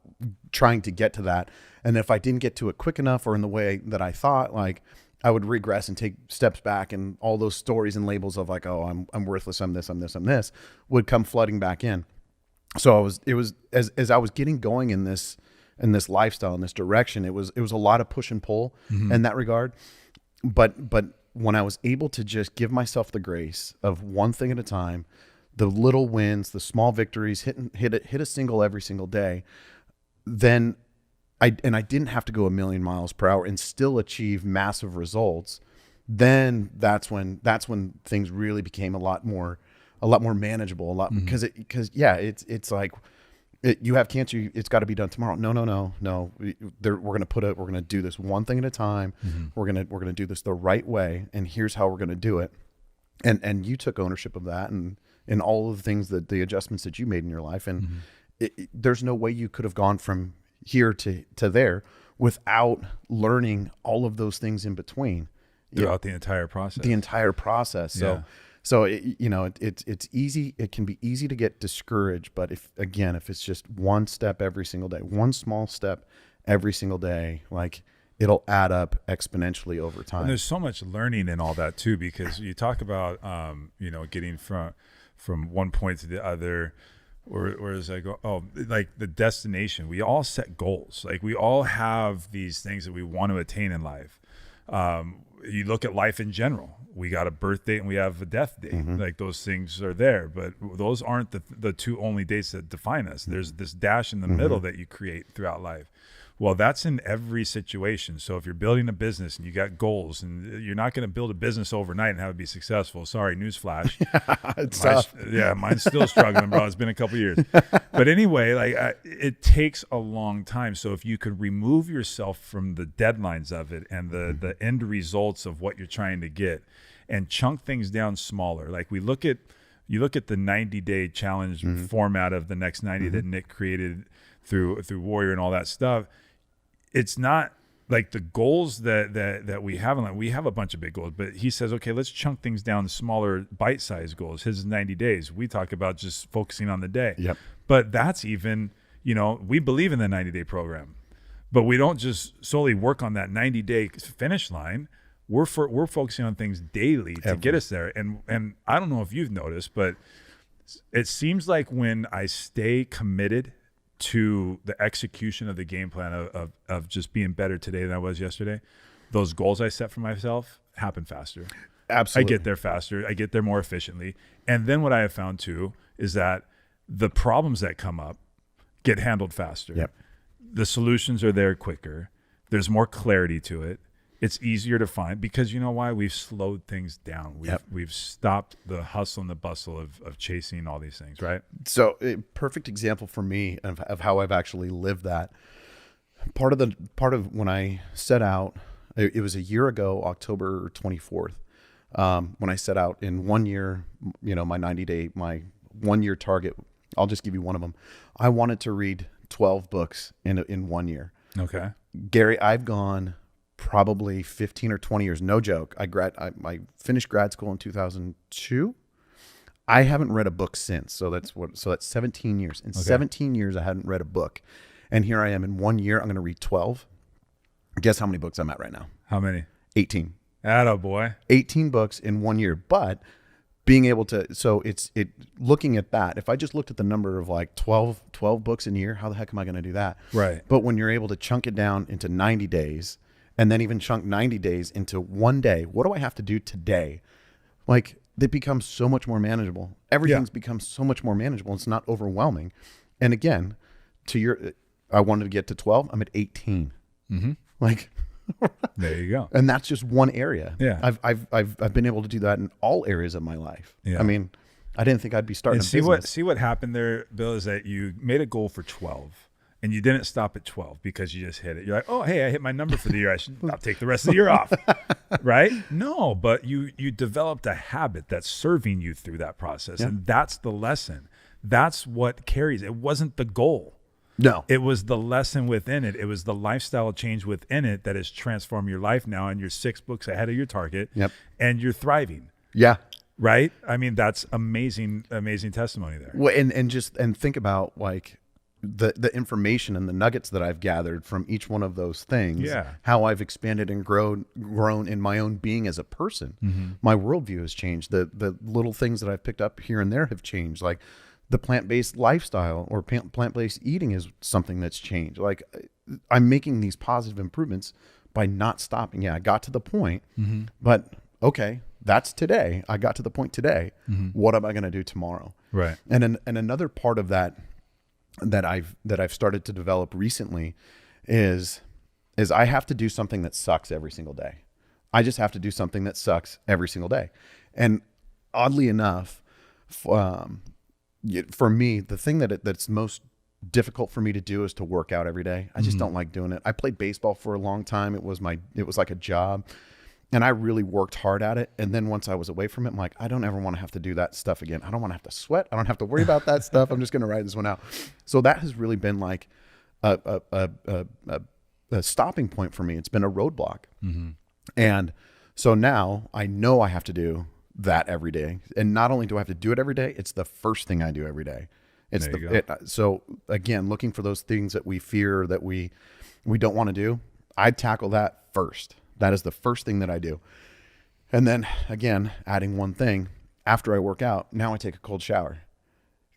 trying to get to that. And if I didn't get to it quick enough or in the way that I thought, like, I would regress and take steps back, and all those stories and labels of like, oh, I'm worthless, I'm this, would come flooding back in. So it was as I was getting going in this lifestyle, in this direction, it was a lot of push and pull in that regard. But when I was able to just give myself the grace of one thing at a time, the little wins, the small victories, hit a single every single day, then I didn't have to go 1,000,000 miles per hour and still achieve massive results. Then that's when things really became a lot more manageable, because it's like, you have cancer, it's got to be done tomorrow. No. We're going to do this one thing at a time. We're going to do this the right way. And here's how we're going to do it. And you took ownership of that and all of the things, that the adjustments that you made in your life. And there's no way you could have gone from here to there without learning all of those things in between throughout the entire process. So it's easy. It can be easy to get discouraged, but if it's just one step every single day, one small step every single day, like, it'll add up exponentially over time. And there's so much learning in all that too, because you talk about getting from one point to the other. Or as I go, like the destination, we all set goals. Like, we all have these things that we want to attain in life. You look at life in general. We got a birth date and we have a death date. Like, those things are there, but those aren't the two only dates that define us. There's this dash in the middle that you create throughout life. Well, that's in every situation. So if you're building a business and you got goals, and you're not going to build a business overnight and have it be successful. Sorry, newsflash. It's tough. Mine's still struggling, bro. It's been a couple years. But anyway, it takes a long time. So if you could remove yourself from the deadlines of it and the end results of what you're trying to get, and chunk things down smaller. Like, you look at the 90-day challenge format of the next 90 that Nick created through Warrior and all that stuff. It's not like the goals that we have in life. We have a bunch of big goals, but he says, okay, let's chunk things down to smaller bite-sized goals. His is 90 days. We talk about just focusing on the day. Yep. But that's even, we believe in the 90-day program, but we don't just solely work on that 90-day finish line. We're focusing on things daily to get us there. And I don't know if you've noticed, but it seems like when I stay committed to the execution of the game plan of just being better today than I was yesterday, those goals I set for myself happen faster. Absolutely. I get there faster. I get there more efficiently. And then what I have found too is that the problems that come up get handled faster. Yep. The solutions are there quicker. There's more clarity to it. It's easier to find because you know why? We've slowed things down. We've stopped the hustle and the bustle of chasing all these things, right? So a perfect example for me of how I've actually lived that. Part of when I set out, it was a year ago, October 24th, when I set out in 1 year, my 90-day, my 1 year target. I'll just give you one of them. I wanted to read 12 books in 1 year. Okay. Gary, I've gone probably 15 or 20 years, no joke. I finished grad school in 2002. I haven't read a book since. So that's 17 years. In 17 years, I hadn't read a book. And here I am in 1 year, I'm going to read 12. Guess how many books I'm at right now? How many? 18. Attaboy. 18 books in 1 year. But being able to, so looking at that, if I just looked at the number of like 12 books in a year, how the heck am I going to do that? Right. But when you're able to chunk it down into 90 days, and then even chunk 90 days into 1 day, what do I have to do today? Like, it becomes so much more manageable. Everything's become so much more manageable. It's not overwhelming. And again, I wanted to get to 12. I'm at 18. Mm-hmm. Like, there you go. And that's just one area. Yeah. I've been able to do that in all areas of my life. Yeah. I mean, I didn't think I'd be starting and a business. See what happened there, Bill, is that you made a goal for 12. And you didn't stop at 12 because you just hit it. You're like, oh, hey, I hit my number for the year. I'll take the rest of the year off, right? No, but you developed a habit that's serving you through that process. And that's the lesson. That's what carries. It wasn't the goal. No. It was the lesson within it. It was the lifestyle change within it that has transformed your life now, and you're 6 books ahead of your target. Yep. And you're thriving. Yeah. Right? I mean, that's amazing testimony there. Well, and think about like the information and the nuggets that I've gathered from each one of those things, how I've expanded and grown in my own being as a person. Mm-hmm. My worldview has changed. The little things that I've picked up here and there have changed. Like the plant-based lifestyle or plant-based eating is something that's changed. Like I'm making these positive improvements by not stopping. Yeah, I got to the point, but okay, that's today. I got to the point today. Mm-hmm. What am I going to do tomorrow? Right. And another part of that I've started to develop recently is I have to do something that sucks every single day. I just have to do something that sucks every single day. And oddly enough, for me, the thing that's most difficult for me to do is to work out every day. I just don't like doing it. I played baseball for a long time. It was like a job. And I really worked hard at it. And then once I was away from it, I'm like, I don't ever want to have to do that stuff again. I don't want to have to sweat. I don't have to worry about that stuff. I'm just going to ride this one out. So that has really been like a stopping point for me. It's been a roadblock. Mm-hmm. And so now I know I have to do that every day. And not only do I have to do it every day, it's the first thing I do every day. So again, looking for those things that we fear, that we don't want to do, I tackle that first. That is the first thing that I do. And then again, adding one thing, after I work out, now I take a cold shower.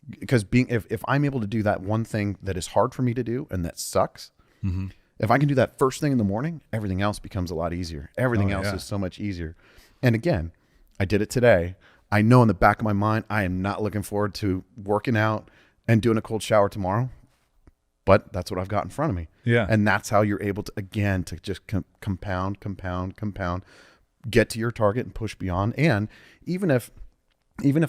Because if I'm able to do that one thing that is hard for me to do and that sucks, if I can do that first thing in the morning, everything else becomes a lot easier. Everything else is so much easier. And again, I did it today. I know in the back of my mind, I am not looking forward to working out and doing a cold shower tomorrow. But that's what I've got in front of me. Yeah. And that's how you're able to, again, to just compound, get to your target and push beyond. And even if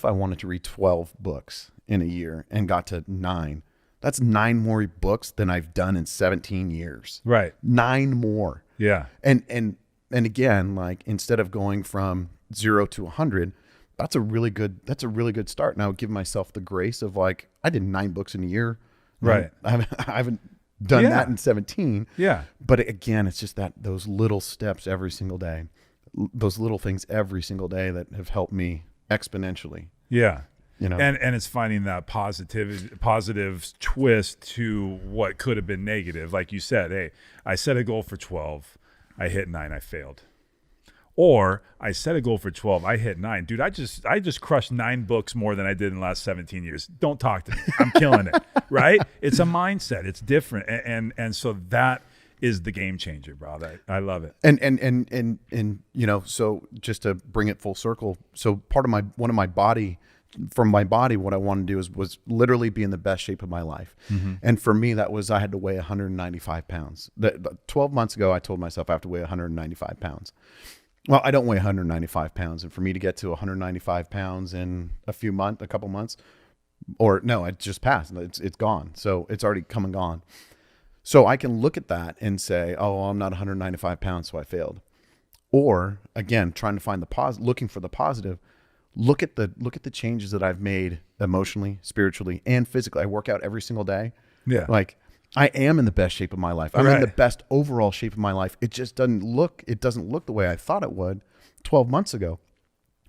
I wanted to read 12 books in a year and got to 9, that's 9 more books than I've done in 17 years. Right. 9 more. Yeah. And again, like instead of going from 0 to 100, that's a really good start. Now give myself the grace of like, I did 9 books in a year. Right. I haven't done that in 17. Yeah. But again, it's just those little steps every single day, those little things every single day that have helped me exponentially. Yeah. And it's finding that positive twist to what could have been negative. Like you said, hey, I set a goal for 12, I hit 9, I failed. Or I set a goal for 12, I hit 9. Dude, I just crushed 9 books more than I did in the last 17 years. Don't talk to me. I'm killing it. Right? It's a mindset. It's different. And so that is the game changer, bro. I love it. And so just to bring it full circle, so part of one of my body, from my body, what I wanted to do was literally be in the best shape of my life. And for me, that was, I had to weigh 195 pounds. 12 months ago, I told myself I have to weigh 195 pounds. Well, I don't weigh 195 pounds. And for me to get to 195 pounds in a couple months, or no, it just passed. It's gone. So it's already come and gone. So I can look at that and say, oh, I'm not 195 pounds, so I failed. Or again, trying to find looking for the positive. Look at the changes that I've made emotionally, spiritually, and physically. I work out every single day. Yeah. Like I am in the best shape of my life. I'm in the best overall shape of my life. It just doesn't look the way I thought it would 12 months ago.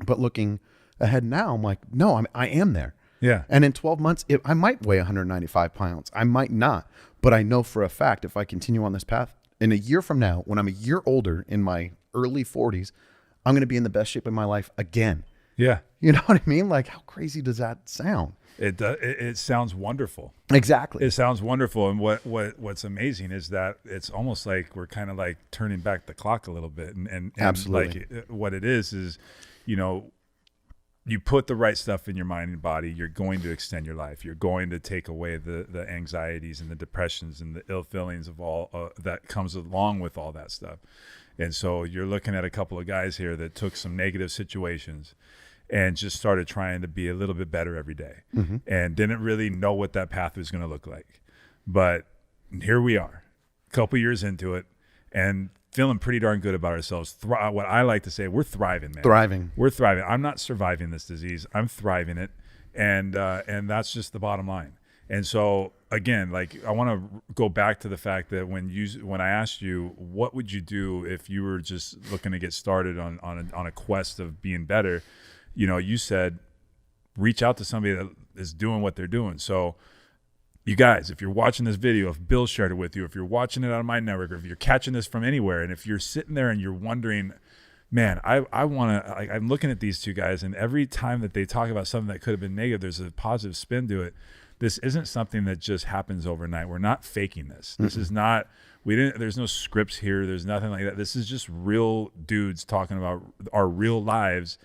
But looking ahead now, I'm like, no, I am there. Yeah. And in 12 months, I might weigh 195 pounds. I might not. But I know for a fact, if I continue on this path, in a year from now, when I'm a year older, in my early 40s, I'm going to be in the best shape of my life again. Yeah. You know what I mean? Like, how crazy does that sound? It sounds wonderful. Exactly. It sounds wonderful. And what's amazing is that it's almost like we're kind of like turning back the clock a little bit. And Absolutely. Like what it is, you put the right stuff in your mind and body, you're going to extend your life. You're going to take away the anxieties and the depressions and the ill feelings of all that comes along with all that stuff. And so you're looking at a couple of guys here that took some negative situations and just started trying to be a little bit better every day, and didn't really know what that path was going to look like. But here we are, a couple years into it, and feeling pretty darn good about ourselves. What I like to say, we're thriving, man. We're thriving. I'm not surviving this disease. I'm thriving it, and that's just the bottom line. And so again, like I want to go back to the fact that when I asked you what would you do if you were just looking to get started on a quest of being better, you said reach out to somebody that is doing what they're doing. So you guys, if you're watching this video, if Bill shared it with you, if you're watching it on my network, or if you're catching this from anywhere, and if you're sitting there and you're wondering, man, I want to, I'm looking at these two guys, and every time that they talk about something that could have been negative, there's a positive spin to it. This isn't something that just happens overnight. We're not faking this. This is not, there's no scripts here. There's nothing like that. This is just real dudes talking about our real lives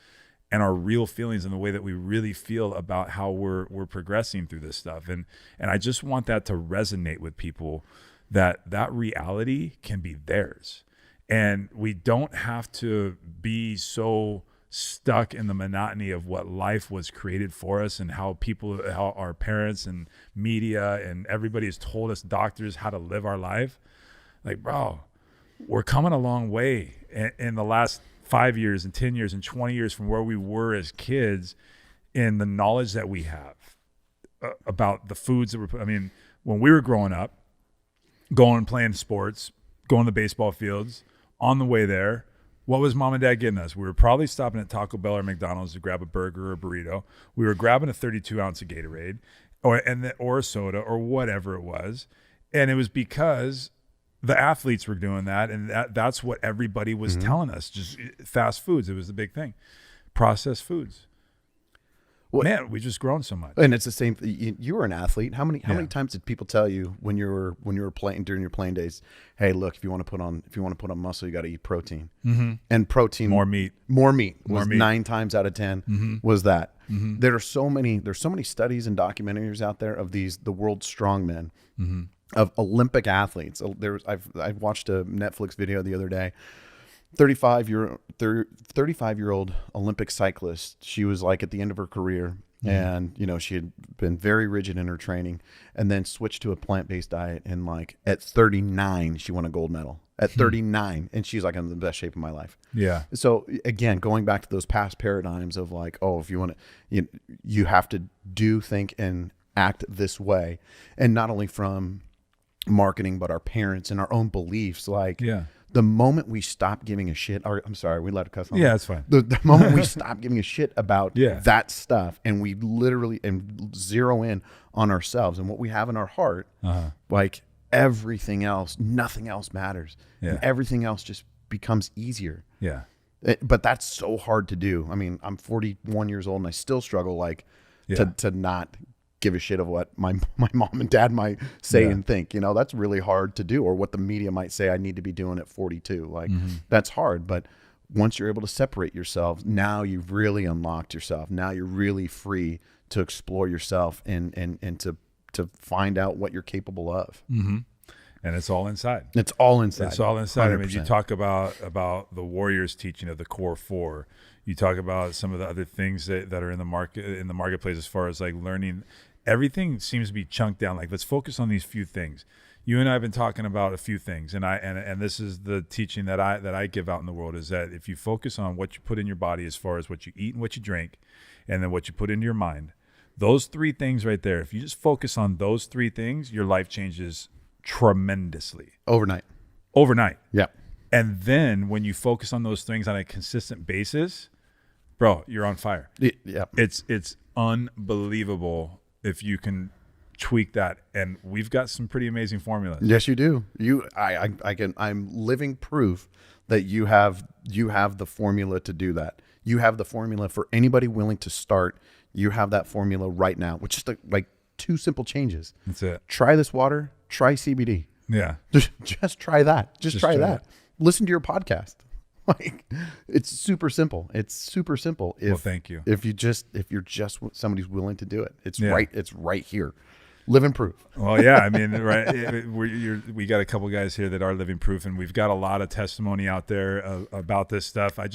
and our real feelings and the way that we really feel about how we're progressing through this stuff. And I just want that to resonate with people, that reality can be theirs. And we don't have to be so stuck in the monotony of what life was created for us, and how our parents and media and everybody has told us, doctors, how to live our life. Like, bro, we're coming a long way in the last 5 years and 10 years and 20 years from where we were as kids, in the knowledge that we have about the foods that when we were growing up, going and playing sports, going to baseball fields, on the way there, what was mom and dad getting us? We were probably stopping at Taco Bell or McDonald's to grab a burger or a burrito. We were grabbing a 32 ounce of Gatorade or a soda or whatever it was. And it was because the athletes were doing that, and that's what everybody was telling us. Just fast foods. It was the big thing. Processed foods. Well, man, we just grown so much. And it's the same. You were an athlete. How many times did people tell you when you were playing, during your playing days, hey, look, if you want to put on muscle, you got to eat protein. And protein, more meat was 9 times out of 10 was that. There's so many studies and documentaries out there of the world's strongmen, of Olympic athletes. I've watched a Netflix video the other day. 35-year-old Olympic cyclist. She was like at the end of her career, and she had been very rigid in her training, and then switched to a plant-based diet. And like at 39, she won a gold medal. At 39, and she's like, I'm in the best shape of my life. Yeah. So again, going back to those past paradigms of like, oh, if you want to, you have to do, think, and act this way, and not only from marketing, but our parents and our own beliefs. Like, The moment we stop giving a shit, or I'm sorry, we let it cuss on. Yeah, that's fine. The moment we stop giving a shit about Yeah. that stuff, and we literally and zero in on ourselves and what we have in our heart, like everything else, nothing else matters. Yeah. And everything else just becomes easier. Yeah. But that's so hard to do. I mean, I'm 41 years old and I still struggle to not give a shit of what my mom and dad might say and think. You know, that's really hard to do, or what the media might say I need to be doing at 42. Like that's hard. But once you're able to separate yourself, now you've really unlocked yourself. Now you're really free to explore yourself and to find out what you're capable of. And it's all inside. It's all inside. It's all inside. 100%. I mean, you talk about the Warriors teaching of the core four. You talk about some of the other things that are in the marketplace as far as like learning. Everything seems to be chunked down. Like, let's focus on these few things. You and I have been talking about a few things, and this is the teaching that I give out in the world, is that if you focus on what you put in your body as far as what you eat and what you drink, and then what you put into your mind, those three things right there, if you just focus on those three things, your life changes tremendously. Overnight. Yeah. And then when you focus on those things on a consistent basis, bro, you're on fire. Yeah. It's unbelievable if you can tweak that. And we've got some pretty amazing formulas. Yes, you do. I'm living proof that you have the formula to do that. You have the formula for anybody willing to start. You have that formula right now, which is like two simple changes. That's it. Try this water, try CBD. Yeah. Just try that. Just try that. Listen to your podcast. Like, it's super simple. It's super simple. Well, thank you. If you're just somebody's willing to do it, it's right here. Living proof. Well, yeah, I mean, right. We got a couple guys here that are living proof, and we've got a lot of testimony out there about this stuff. I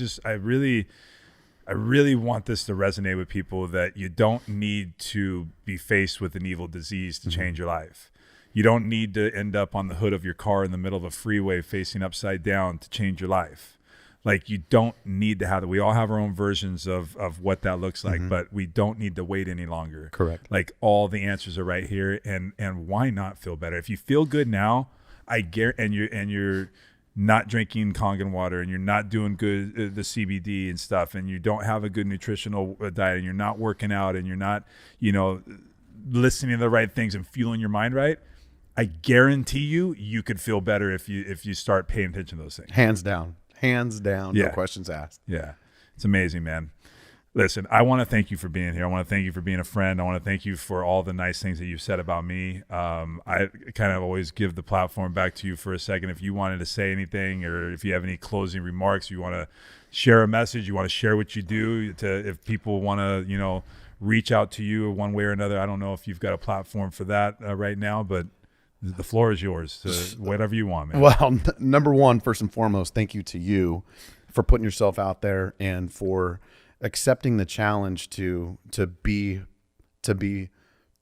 really want this to resonate with people, that you don't need to be faced with an evil disease to change your life. You don't need to end up on the hood of your car in the middle of a freeway facing upside down to change your life. Like, you don't need to have that. We all have our own versions of what that looks like, but we don't need to wait any longer. Correct. Like, all the answers are right here, and why not feel better? If you feel good now, I guarantee, and you're not drinking Kangen water, and you're not doing good the CBD and stuff, and you don't have a good nutritional diet, and you're not working out, and you're not, listening to the right things and fueling your mind right, I guarantee you could feel better if you start paying attention to those things. Hands down, no questions asked. Yeah, it's amazing, man. Listen, I want to thank you for being here. I want to thank you for being a friend. I want to thank you for all the nice things that you've said about me. I kind of always give the platform back to you for a second. If you wanted to say anything, or if you have any closing remarks, you want to share a message, you want to share what you do, if people want to, reach out to you one way or another. I don't know if you've got a platform for that right now, but the floor is yours. Whatever you want, man. Well, number one, first and foremost, thank you to you for putting yourself out there and for accepting the challenge to be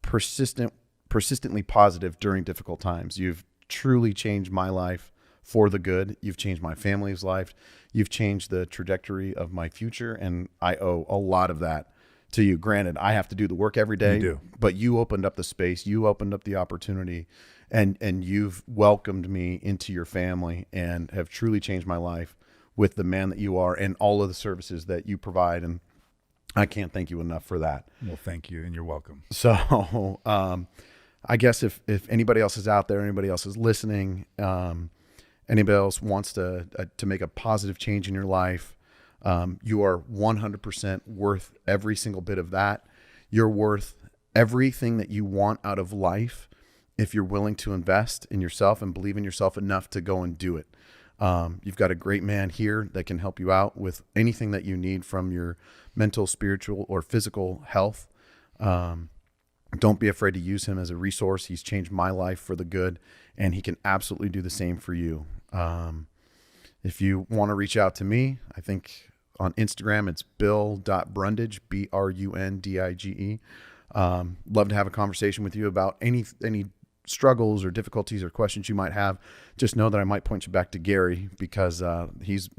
persistently positive during difficult times. You've truly changed my life for the good. You've changed my family's life. You've changed the trajectory of my future, and I owe a lot of that to you. Granted, I have to do the work every day, You do. But you opened up the space, you opened up the opportunity, and you've welcomed me into your family and have truly changed my life with the man that you are and all of the services that you provide. And I can't thank you enough for that. Well, thank you, and you're welcome. So I guess if anybody else is out there, anybody else is listening, anybody else wants to make a positive change in your life, you are 100% worth every single bit of that. You're worth everything that you want out of life if you're willing to invest in yourself and believe in yourself enough to go and do it. You've got a great man here that can help you out with anything that you need from your mental, spiritual, or physical health. Don't be afraid to use him as a resource. He's changed my life for the good, and he can absolutely do the same for you. If you want to reach out to me, I think on Instagram, it's bill.brundige, Brundige. Love to have a conversation with you about any struggles or difficulties or questions you might have. Just know that I might point you back to Gary, because he's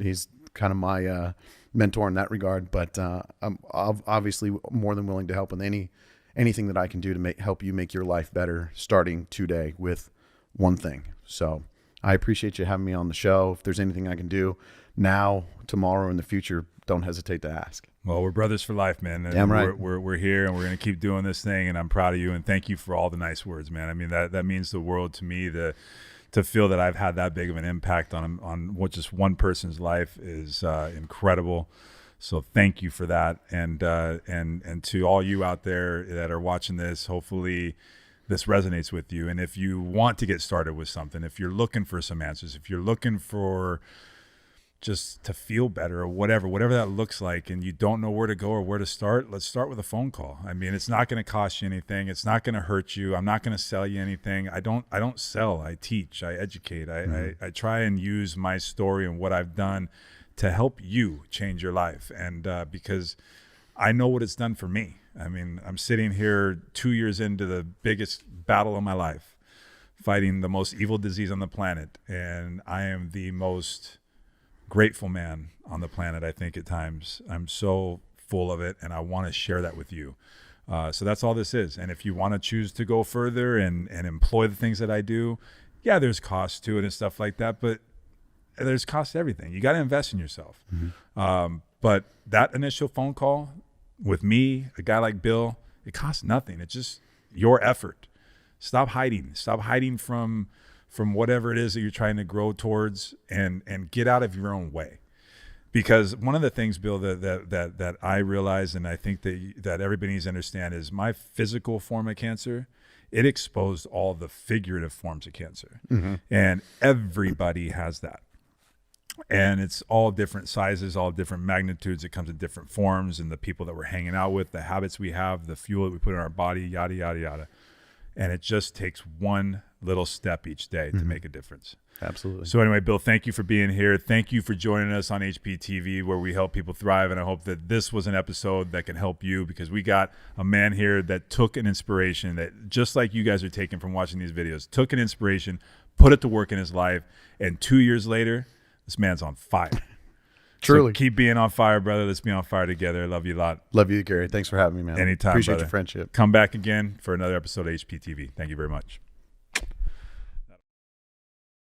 kind of my mentor in that regard. But I'm obviously more than willing to help with anything that I can do to help you make your life better, starting today with one thing. So I appreciate you having me on the show. If there's anything I can do now, tomorrow, in the future, don't hesitate to ask. Well, we're brothers for life, man. Damn right. We're here, and we're going to keep doing this thing, and I'm proud of you, and thank you for all the nice words, man. I mean, that means the world to me. To feel that I've had that big of an impact on what just one person's life is incredible. So thank you for that, and to all you out there that are watching this, hopefully this resonates with you. And if you want to get started with something, if you're looking for some answers, if you're looking for just to feel better or whatever that looks like, and you don't know where to go or where to start, let's start with a phone call. I mean, it's not going to cost you anything. It's not going to hurt you. I'm not going to sell you anything. I don't sell. I teach. I educate. I try and use my story and what I've done to help you change your life. And because I know what it's done for me. I mean, I'm sitting here 2 years into the biggest battle of my life, fighting the most evil disease on the planet. And I am the most grateful man on the planet, I think, at times. I'm so full of it, and I want to share that with you. So that's all this is. And if you want to choose to go further and employ the things that I do, yeah, there's costs to it and stuff like that, but there's cost to everything. You got to invest in yourself. But that initial phone call with me, a guy like Bill, it costs nothing. It's just your effort. Stop hiding from whatever it is that you're trying to grow towards, and get out of your own way. Because one of the things, Bill, that I realize, and I think that everybody needs to understand, is my physical form of cancer, it exposed all the figurative forms of cancer. And everybody has that. And it's all different sizes, all different magnitudes. It comes in different forms, and the people that we're hanging out with, the habits we have, the fuel that we put in our body, yada, yada, yada. And it just takes one little step each day to make a difference. Absolutely. So anyway, Bill, thank you for being here. Thank you for joining us on HPTV, where we help people thrive. And I hope that this was an episode that can help you, because we got a man here that took an inspiration that, just like you guys are taking from watching these videos, took an inspiration, put it to work in his life. And 2 years later, this man's on fire. Truly. So keep being on fire, brother. Let's be on fire together. Love you a lot. Love you, Gary. Thanks for having me, man. Anytime, Appreciate brother. your friendship. Come back again for another episode of HPTV. Thank you very much.